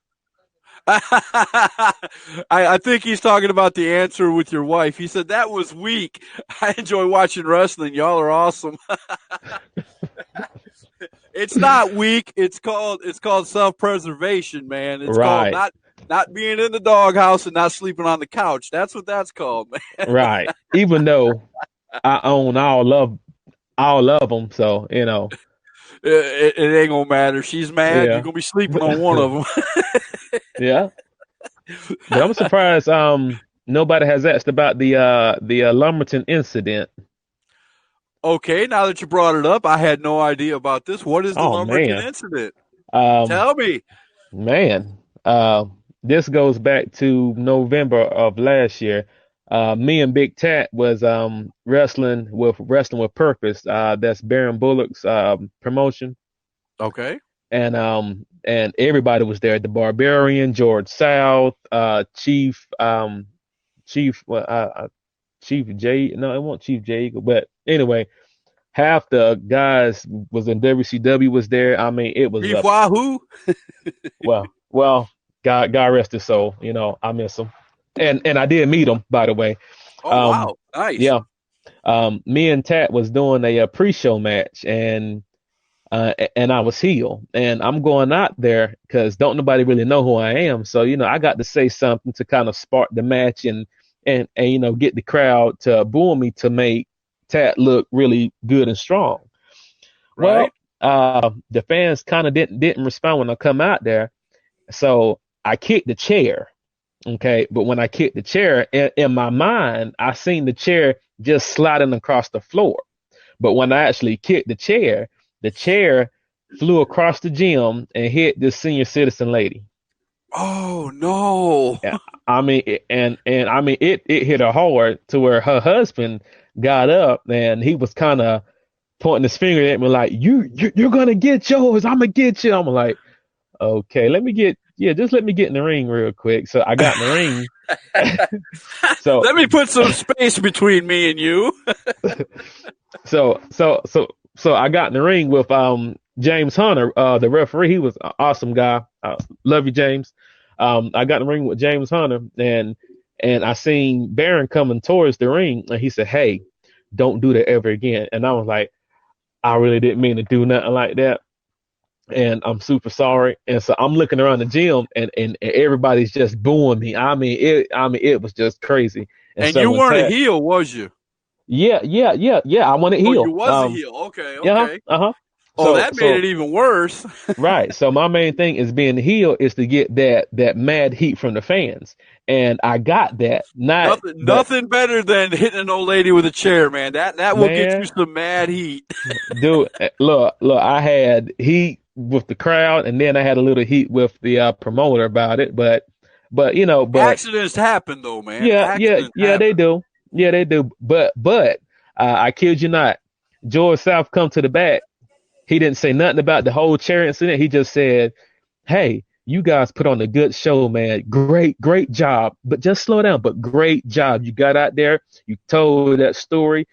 I think he's talking about the answer with your wife. He said that was weak. I enjoy watching wrestling. Y'all are awesome. It's not weak. It's called self-preservation, man. It's called right, not being in the doghouse and not sleeping on the couch. That's what that's called, man. right. Even though I own all of them, so It ain't gonna matter. She's mad. You're yeah, gonna be sleeping on one of them. yeah. But I'm surprised nobody has asked about the Lumberton incident. Okay, now that you brought it up, I had no idea about this. What is the Oh Lumberton man, incident? um, Tell me. man, this goes back to November of last year. Me and Big Tat was wrestling with Purpose. That's Baron Bullock's promotion, Okay. and everybody was there. The Barbarian, George South, Chief, Chief J. No, it wasn't Chief J. But anyway, half the guys was in WCW was there. I mean, it was Beef Wahoo? well, God rest his soul. I miss him, and I did meet him, by the way. Oh, Um, wow. Nice. yeah. Me and Tat was doing a pre-show match, and I was heel, and I'm going out there because don't nobody really know who I am. So I got to say something to kind of spark the match and get the crowd to boo me to make Tat look really good and strong. Well, Right? the fans kind of didn't respond when I come out there. So I kicked the chair. Okay. But when I kicked the chair, in my mind, I seen the chair just sliding across the floor. But when I actually kicked the chair flew across the gym and hit this senior citizen lady. Oh, no. Yeah, I mean, it hit her hard to where her husband got up and he was kind of pointing his finger at me like, you're gonna get yours. I'm gonna get you. I'm like, okay, just let me get in the ring real quick. So I got in the ring. So Let me put some space between me and you. so I got in the ring with James Hunter, the referee. He was an awesome guy. Love you, James. I got in the ring with James Hunter, and I seen Baron coming towards the ring, and he said, "Hey, don't do that ever again." And I was like, I really didn't mean to do nothing like that, and I'm super sorry. And so I'm looking around the gym, and everybody's just booing me. It was just crazy. And And so you when weren't a Tat, heel, was you? yeah, I want to Oh, you heal. was a heel. Okay, Yeah, okay. uh-huh. Oh, So that made so it even worse. right. So my main thing is being heel is to get that mad heat from the fans. And I got that. Not but Nothing better than hitting an old lady with a chair, man. That will get you man, some mad heat. dude, look, I had heat with the crowd and then I had a little heat with the promoter about it. But Accidents happen, though, man. Accidents yeah, they happen. do. Yeah, they do. But I kid you not. George South come to the back. He didn't say nothing about the whole chair incident. He just said, "Hey, you guys put on a good show, man. Great job. But just slow down. But great job. You got out there. You told that story.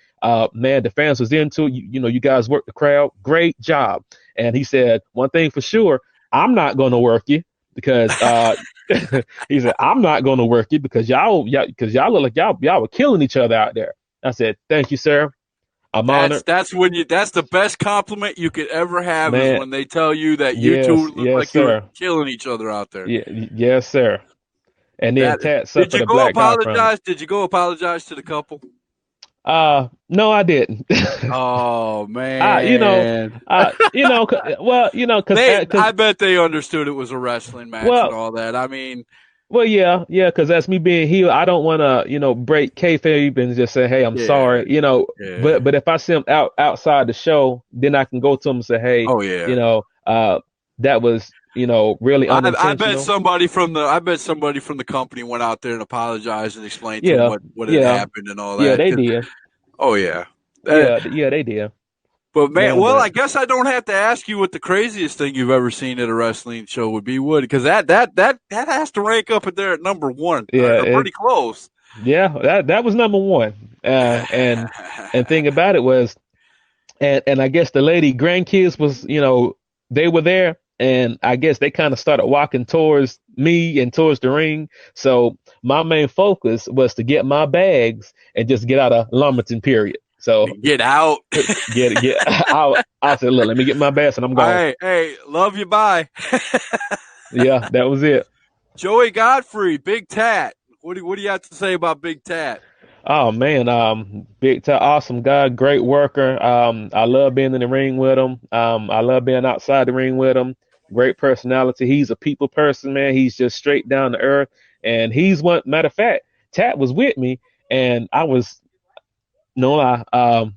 Man, the fans was into it. You guys worked the crowd. Great job." And he said, "One thing for sure, I'm not going to work you because he said I'm not going to work you because y'all look like y'all were killing each other out there." I said, "Thank you, sir. I'm honored, That's the best compliment you could ever have is man. when they tell you that you two look Yes, like you were sir. killing each other out there. Yeah, yes, sir." And then That Tat did suffered you a go black eye from it. apologize? Did you go apologize to the couple? No, I didn't. Oh I, you know, man, well, cause, I bet they understood it was a wrestling match and well, all that. I mean, well, yeah, because that's me being heel. I don't want to, break kayfabe and just say, "Hey, I'm yeah, sorry," yeah. But if I see him outside the show, then I can go to him and say, "Hey, Oh yeah. that was, really I bet unintentional." somebody from the company went out there and apologized and explained to him Yeah, what had yeah, happened and all yeah, that. they did. Oh yeah. Uh, Yeah, they did. but man, Man, well, but I guess I don't have to ask you what the craziest thing you've ever seen at a wrestling show would be, would? Because that has to rank up at there at number one, yeah, or pretty close. yeah, that was number one. And thing about it was, and I guess the lady grandkids was, they were there, and I guess they kind of started walking towards me and towards the ring. So my main focus was to get my bags and just get out of Lumberton, period. So Get out. get I said, look, let me get my bags and I'm gone. Hey, love you. Bye. Yeah, that was it. Joey Godfrey, Big Tat. What do you have to say about Big Tat? Oh man, big time, awesome guy, great worker. I love being in the ring with him. I love being outside the ring with him. Great personality. He's a people person, man. He's just straight down to earth. And he's one. Matter of fact, Tat was with me, and I was no lie.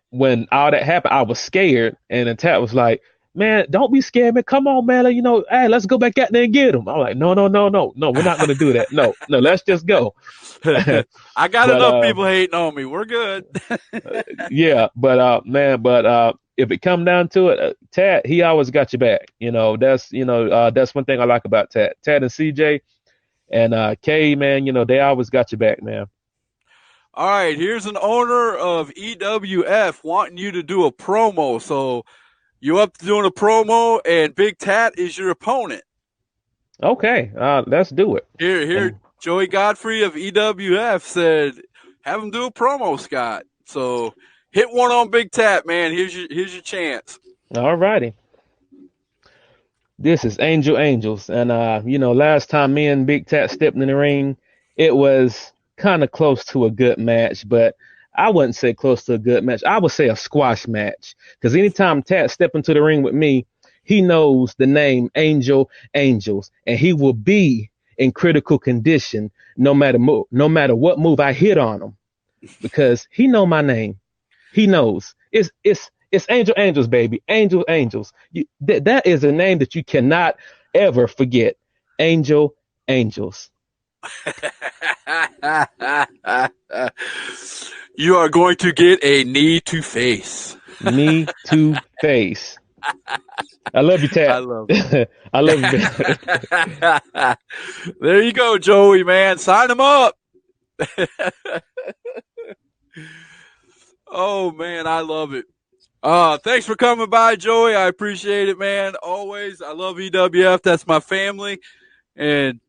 When all that happened, I was scared, and then Tat was like, "Man, don't be scared, man. Come on, man. Hey, let's go back out there and get him." I'm like, "No, no, no, no, no. We're not gonna do that. No, no. Let's just go." I got But enough people hating on me. We're good. yeah, but man, but if it come down to it, Tad, he always got your back. That's one thing I like about Tad. Tad and CJ and Kay, man, they always got your back, man. All right, here's an owner of EWF wanting you to do a promo. So you up to doing a promo, and Big Tat is your opponent. Okay, let's do it. Here, Joey Godfrey of EWF said, "Have him do a promo, Scott." So hit one on Big Tat, man. Here's your chance. All righty. This is Angels, and last time me and Big Tat stepped in the ring, it was kind of close to a good match, but I wouldn't say close to a good match. I would say a squash match, because anytime Tat step into the ring with me, he knows the name Angels, and he will be in critical condition no matter what move I hit on him, because he know my name. He knows it's Angels, baby. Angels. That is a name that you cannot ever forget. Angels. You are going to get a knee to face. Knee to face. I love you, Tat. I love it. I love you. There you go, Joey, man. Sign him up. Oh, man, I love it. Thanks for coming by, Joey. I appreciate it, man. Always. I love EWF. That's my family. And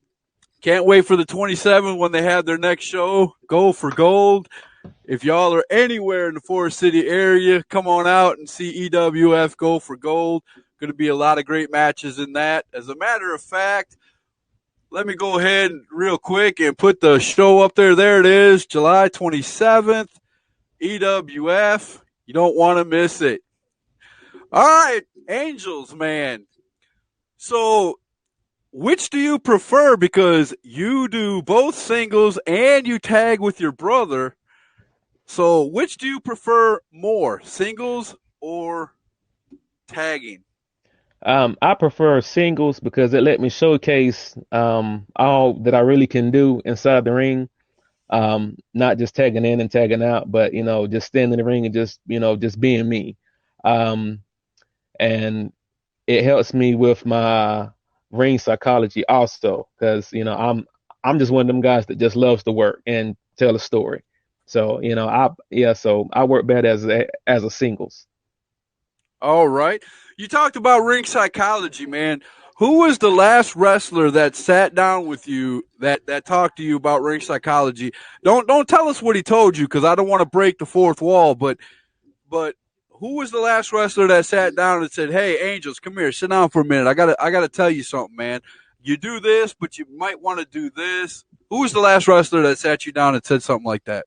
can't wait for the 27th when they have their next show, Gold for Gold. If y'all are anywhere in the Forest City area, come on out and see EWF Gold for Gold. Going to be a lot of great matches in that. As a matter of fact, let me go ahead real quick and put the show up there. There it is, July 27th, EWF. You don't want to miss it. All right, Angels, man. So which do you prefer? Because you do both singles and you tag with your brother. So which do you prefer more, singles or tagging? I prefer singles because it let me showcase all that I really can do inside the ring. Not just tagging in and tagging out, but just standing in the ring and just being me. And it helps me with my ring psychology also, because I'm just one of them guys that just loves to work and tell a story. So so I work better as a singles. All right. You talked about ring psychology, man. Who was the last wrestler that sat down with you that talked to you about ring psychology? Don't tell us what he told you, because I don't want to break the fourth wall, but who was the last wrestler that sat down and said, "Hey, Angels, come here, sit down for a minute. I gotta tell you something, man. You do this, but you might want to do this." Who was the last wrestler that sat you down and said something like that?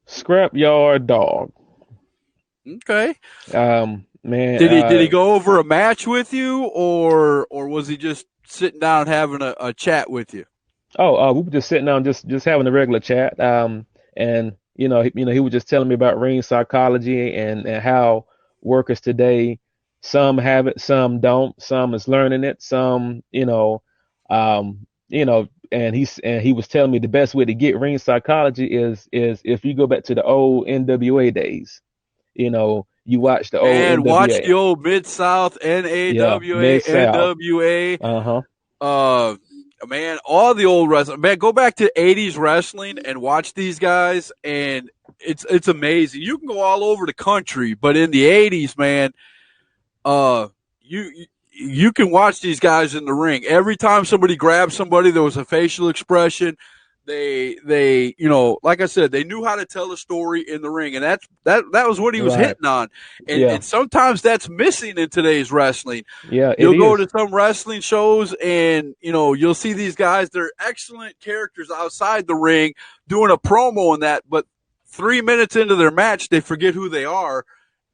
Scrapyard Dog. Okay. Man, Did he go over a match with you, or was he just sitting down having a chat with you? we were just sitting down, just having a regular chat. And he was just telling me about ring psychology and how workers today, some have it, some don't, some is learning it, some, and he was telling me the best way to get ring psychology is if you go back to the old NWA days. You watch the old Man, watch the NWA. old Mid South, Yeah, NAWA, Mid South. NWA. Uh-huh. Uh, man, all the old wrestling. Man, go back to '80s wrestling and watch these guys, and it's amazing. You can go all over the country, but in the '80s, man, uh, you can watch these guys in the ring. Every time somebody grabbed somebody, there was a facial expression. They like I said, they knew how to tell a story in the ring, and that was what he was Right. hitting on. And Yeah. and sometimes that's missing in today's wrestling. Yeah, it You'll go is. to some wrestling shows, and you'll see these guys. They're excellent characters outside the ring doing a promo and that, but 3 minutes into their match, they forget who they are,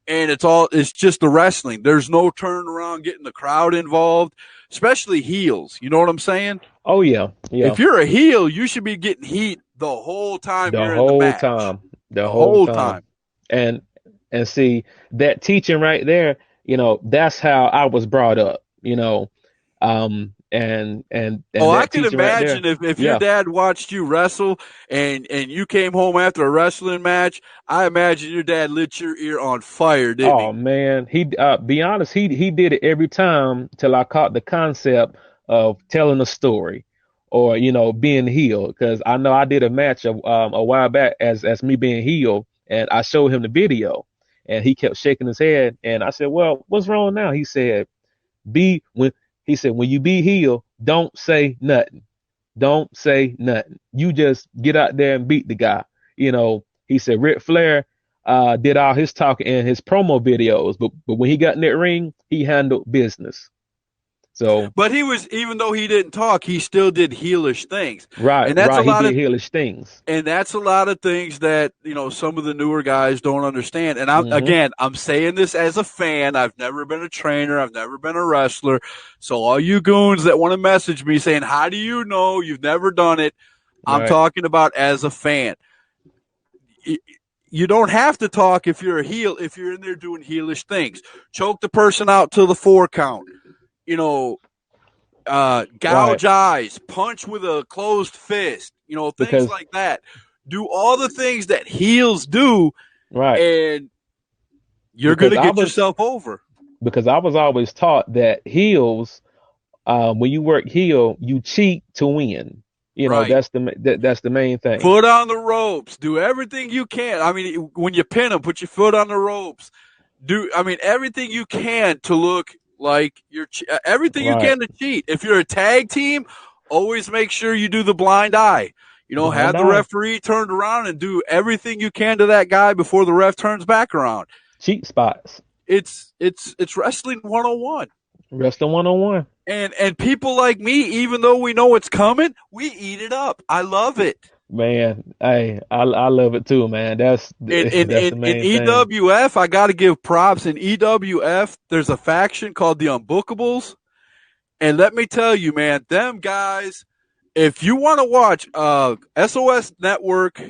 and it's just the wrestling. There's no turn around getting the crowd involved, especially heels. You know what I'm saying? Oh yeah. Yeah. If you're a heel, you should be getting heat the whole time The you're in the whole match. time. The The whole whole time. time. And see that teaching right there, that's how I was brought up, and Oh, I that can teaching right there. imagine if your Yeah. dad watched you wrestle and you came home after a wrestling match, I imagine your dad lit your ear on fire, didn't Oh he? man, he be honest, he did it every time till I caught the concept of telling a story or being heel because I know I did a match a while back as me being heel and I showed him the video and he kept shaking his head and I said, "Well, what's wrong now?" Be when he said, "When you be heel, don't say nothing. Don't say nothing. You just get out there and beat the guy." He said Ric Flair did all his talking in his promo videos, but when he got in that ring, he handled business. So But even though he didn't talk, he still did heelish things. right, And that's a right, he lot did of hellish things. And that's a lot of things that, some of the newer guys don't understand. And Hmm. I'm saying this as a fan. I've never been a trainer. I've never been a wrestler. So all you goons that want to message me saying, how do you know you've never done it? I'm Right, talking about as a fan. You don't have to talk if you're a heel, if you're in there doing heelish things. Choke the person out to the 4 count. right, Gouge eyes, punch with a closed fist, things because like that. Do all the things that heels do, right, and you're going because to I get was yourself over. because I was always taught that heels, when you work heel, you cheat to win. Right. That's the main thing. Foot on the ropes. Do everything you can. I mean, when you pin them, put your foot on the ropes. Everything you can to look like everything you Right, can to cheat. If you're a tag team, always make sure you do the blind eye. blind Have the eye, referee turned around and do everything you can to that guy before the ref turns back around. cheat spots, It's wrestling 101. wrestling 101. And people like me, even though we know it's coming, we eat it up. I love it. Man, hey, I love it too, man. That's In in that's the in, in main thing. EWF, I got to give props. In EWF, there's a faction called the Unbookables, and let me tell you, man, them guys. If you want to watch SOS Network,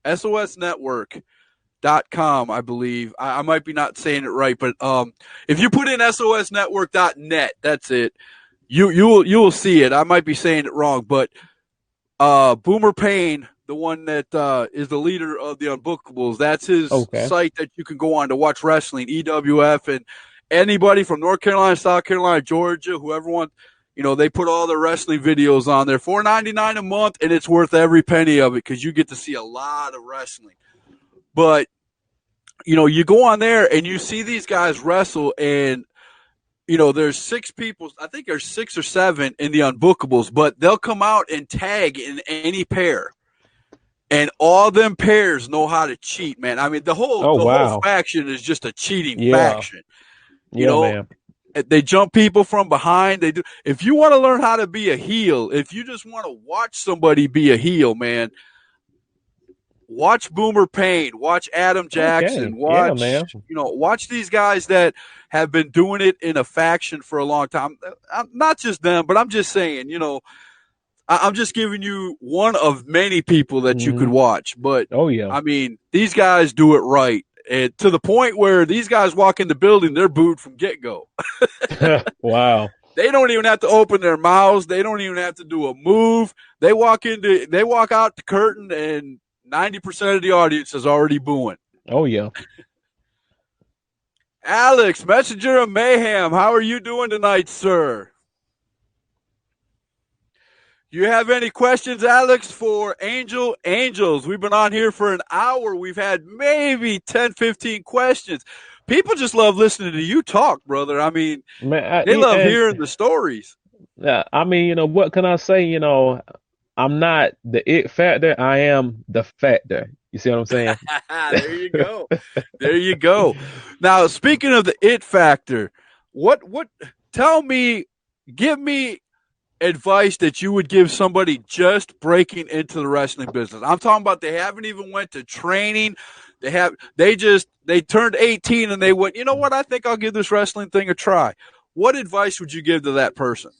SOSnetwork.com, I believe. I might be not saying it right, but if you put in SOSnetwork.net, that's it. You will see it. I might be saying it wrong, but Boomer Payne, the one that is the leader of the Unbookables, that's his Okay. site that you can go on to watch wrestling, EWF, and anybody from North Carolina, South Carolina, Georgia, whoever wants, they put all their wrestling videos on there, $4.99 a month, and it's worth every penny of it because you get to see a lot of wrestling. But you go on there and you see these guys wrestle, and there's 6 people. I think there's 6 or 7 in the Unbookables, but they'll come out and tag in any pair. And all them pairs know how to cheat, man. I mean, the whole Oh the whole wow. faction is just a cheating Yeah. faction. You Yeah, know, man. they jump people from behind. They do. If you want to learn how to be a heel, if you just want to watch somebody be a heel, man, watch Boomer Payne, watch Adam Jackson, Okay. Yeah, watch man. watch these guys that have been doing it in a faction for a long time. Not just them, but I'm just saying, I'm just giving you one of many people that you could Hmm. watch. But Oh yeah. I mean, these guys do it right. And to the point where these guys walk in the building, they're booed from get go. Wow. They don't even have to open their mouths. They don't even have to do a move. They walk out the curtain, and 90% of the audience is already booing. Oh yeah. Alex, Messenger of Mayhem, how are you doing tonight, sir? You have any questions, Alex, for Angels? We've been on here for an hour. We've had maybe 10, 15 questions. People just love listening to you talk, brother. I mean, Man, they love hearing the stories. I mean, what can I say? I'm not the it factor. I am the factor. You see what I'm saying? There you go. There you go. Now, speaking of the it factor, what give me advice that you would give somebody just breaking into the wrestling business. I'm talking about they haven't even went to training. They turned 18 and they went, you know what? I think I'll give this wrestling thing a try. What advice would you give to that person?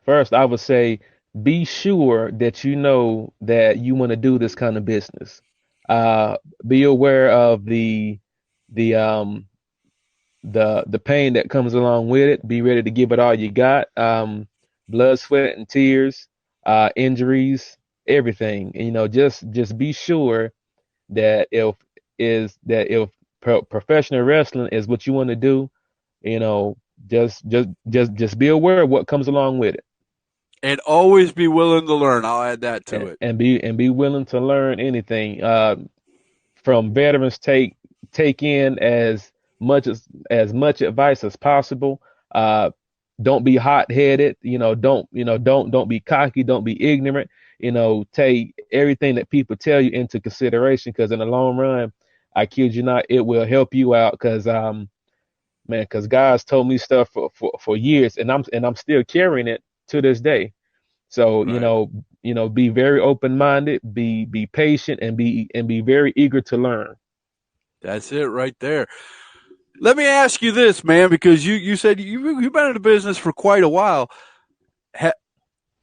First, I would say be sure that you know that you want to do this kind of business. Be aware of the pain that comes along with it. Be ready to give it all you got. Blood, sweat, and tears, injuries, everything. And, just be sure that if professional wrestling is what you want to do, just be aware of what comes along with it. And always be willing to learn. I'll add that to it. And be willing to learn anything. From veterans, take in as much advice as possible. Don't be hot headed. Don't be cocky. Don't be ignorant. Take everything that people tell you into consideration, because in the long run, I kid you not, it will help you out. Because because guys told me stuff for years, and I'm still carrying it to this day. So Right. be very open minded, be patient, and be very eager to learn. That's it right there. Let me ask you this, man, because you said you've been in the business for quite a while.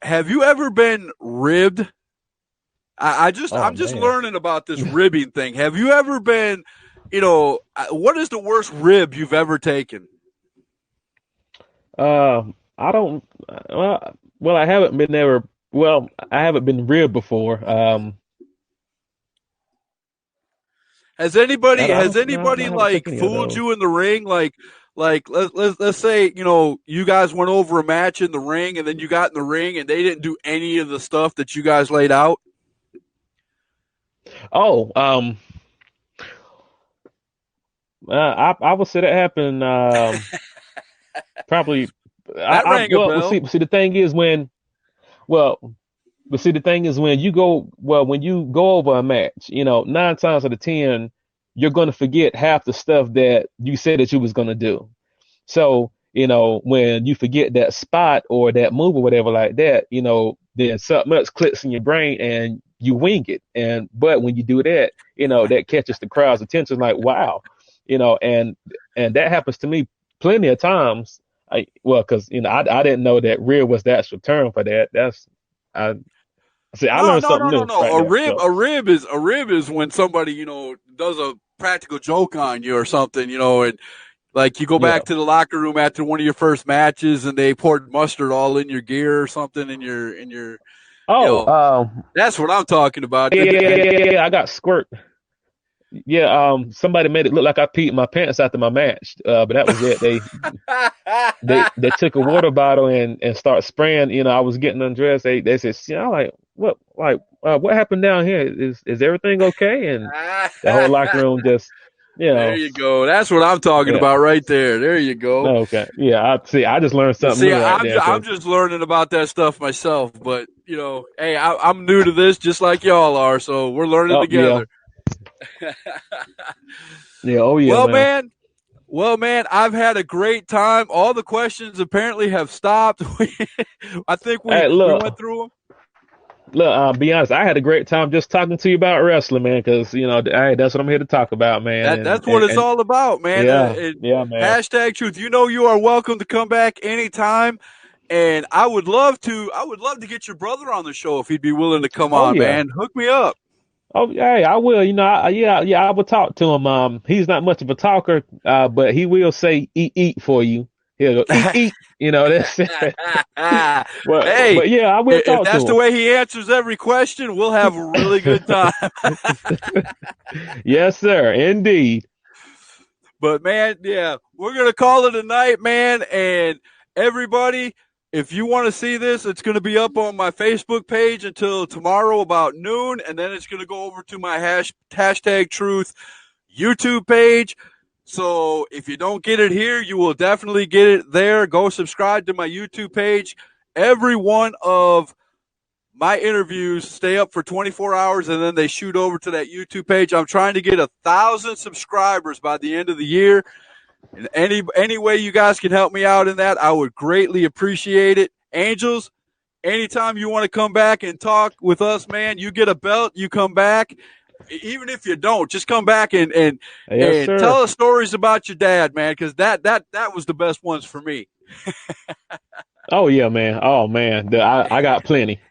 Have you ever been ribbed? I'm Oh just man. learning about this ribbing thing. Have you ever been, what is the worst rib you've ever taken? I don't. Well, I haven't been ever. Well, I haven't been ribbed before. Has anybody I has don't. No, I anybody haven't like taken any of fooled those. you in the ring? Like let's say, you guys went over a match in the ring, and then you got in the ring and they didn't do any of the stuff that you guys laid out. Oh, I would say that happened. Probably. That rang a Well, bell. see, the thing is well, but see, the thing is when you go over a match, 9 times out of 10, you're going to forget half the stuff that you said that you was going to do. So, when you forget that spot or that move or whatever like that, then something else clicks in your brain and you wing it. But when you do that, that catches the crowd's attention, like, wow, and that happens to me plenty of times. Because I didn't know that rear was the actual term for that. I see. I No, learned no, something no, no, new no. right A there. rib, So, a rib is when somebody, does a practical joke on you or something, and like you go yeah. back to the locker room after one of your first matches and they poured mustard all in your gear or something in your, you Oh, know, that's what I'm talking about. yeah. I got squirt. Yeah. Somebody made it look like I peed my pants after my match. But that was it. They took a water bottle and start spraying. I was getting undressed. They said, I'm like, what happened down here? Is everything okay? And the whole locker room just, you There know, you go. That's what I'm talking yeah. about right there. There you go. Okay. Yeah. I see. I just learned something See, new right I'm there. I'm 'Cause just learning about that stuff myself, but hey, I'm new to this, just like y'all are, so we're learning oh yeah, together. yeah. Oh yeah, Well, man. man. Well, man, I've had a great time. All the questions apparently have stopped. I think we Hey, we went look. through them. Look, be honest. I had a great time just talking to you about wrestling, man. Because hey, that's what I'm here to talk about, man. That's what it's all about, man. Yeah, man. Hashtag truth. You are welcome to come back anytime. And I would love to get your brother on the show if he'd be willing to come on, man. Hook me up. Oh, yeah, I will. I will talk to him. He's not much of a talker, but he will say eat for you. He'll go eat. That's it. But yeah, I will talk to him. If that's the way he answers every question, we'll have a really good time. Yes, sir. Indeed. But man, yeah, we're gonna call it a night, man. And everybody, if you want to see this, it's going to be up on my Facebook page until tomorrow about noon, and then it's going to go over to my hashtag truth YouTube page. So if you don't get it here, you will definitely get it there. Go subscribe to my YouTube page. Every one of my interviews stay up for 24 hours, and then they shoot over to that YouTube page. I'm trying to get 1,000 subscribers by the end of the year. And any way you guys can help me out in that, I would greatly appreciate it. Angels, anytime you want to come back and talk with us, man, you get a belt, you come back. Even if you don't, just come back and tell us stories about your dad, man, because that was the best ones for me. Oh yeah, man. Oh man, I got plenty.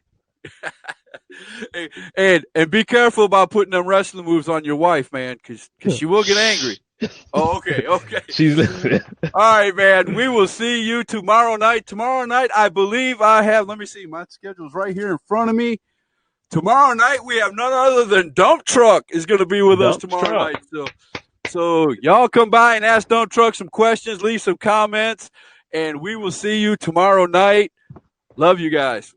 and be careful about putting them wrestling moves on your wife, man, because she will get angry. Oh, okay. She's listening. All right, man. We will see you tomorrow night. Tomorrow night, I believe I have. Let me see. My schedule's right here in front of me. Tomorrow night, we have none other than Dump Truck is going to be with us tomorrow night. So y'all come by and ask Dump Truck some questions, leave some comments, and we will see you tomorrow night. Love you guys.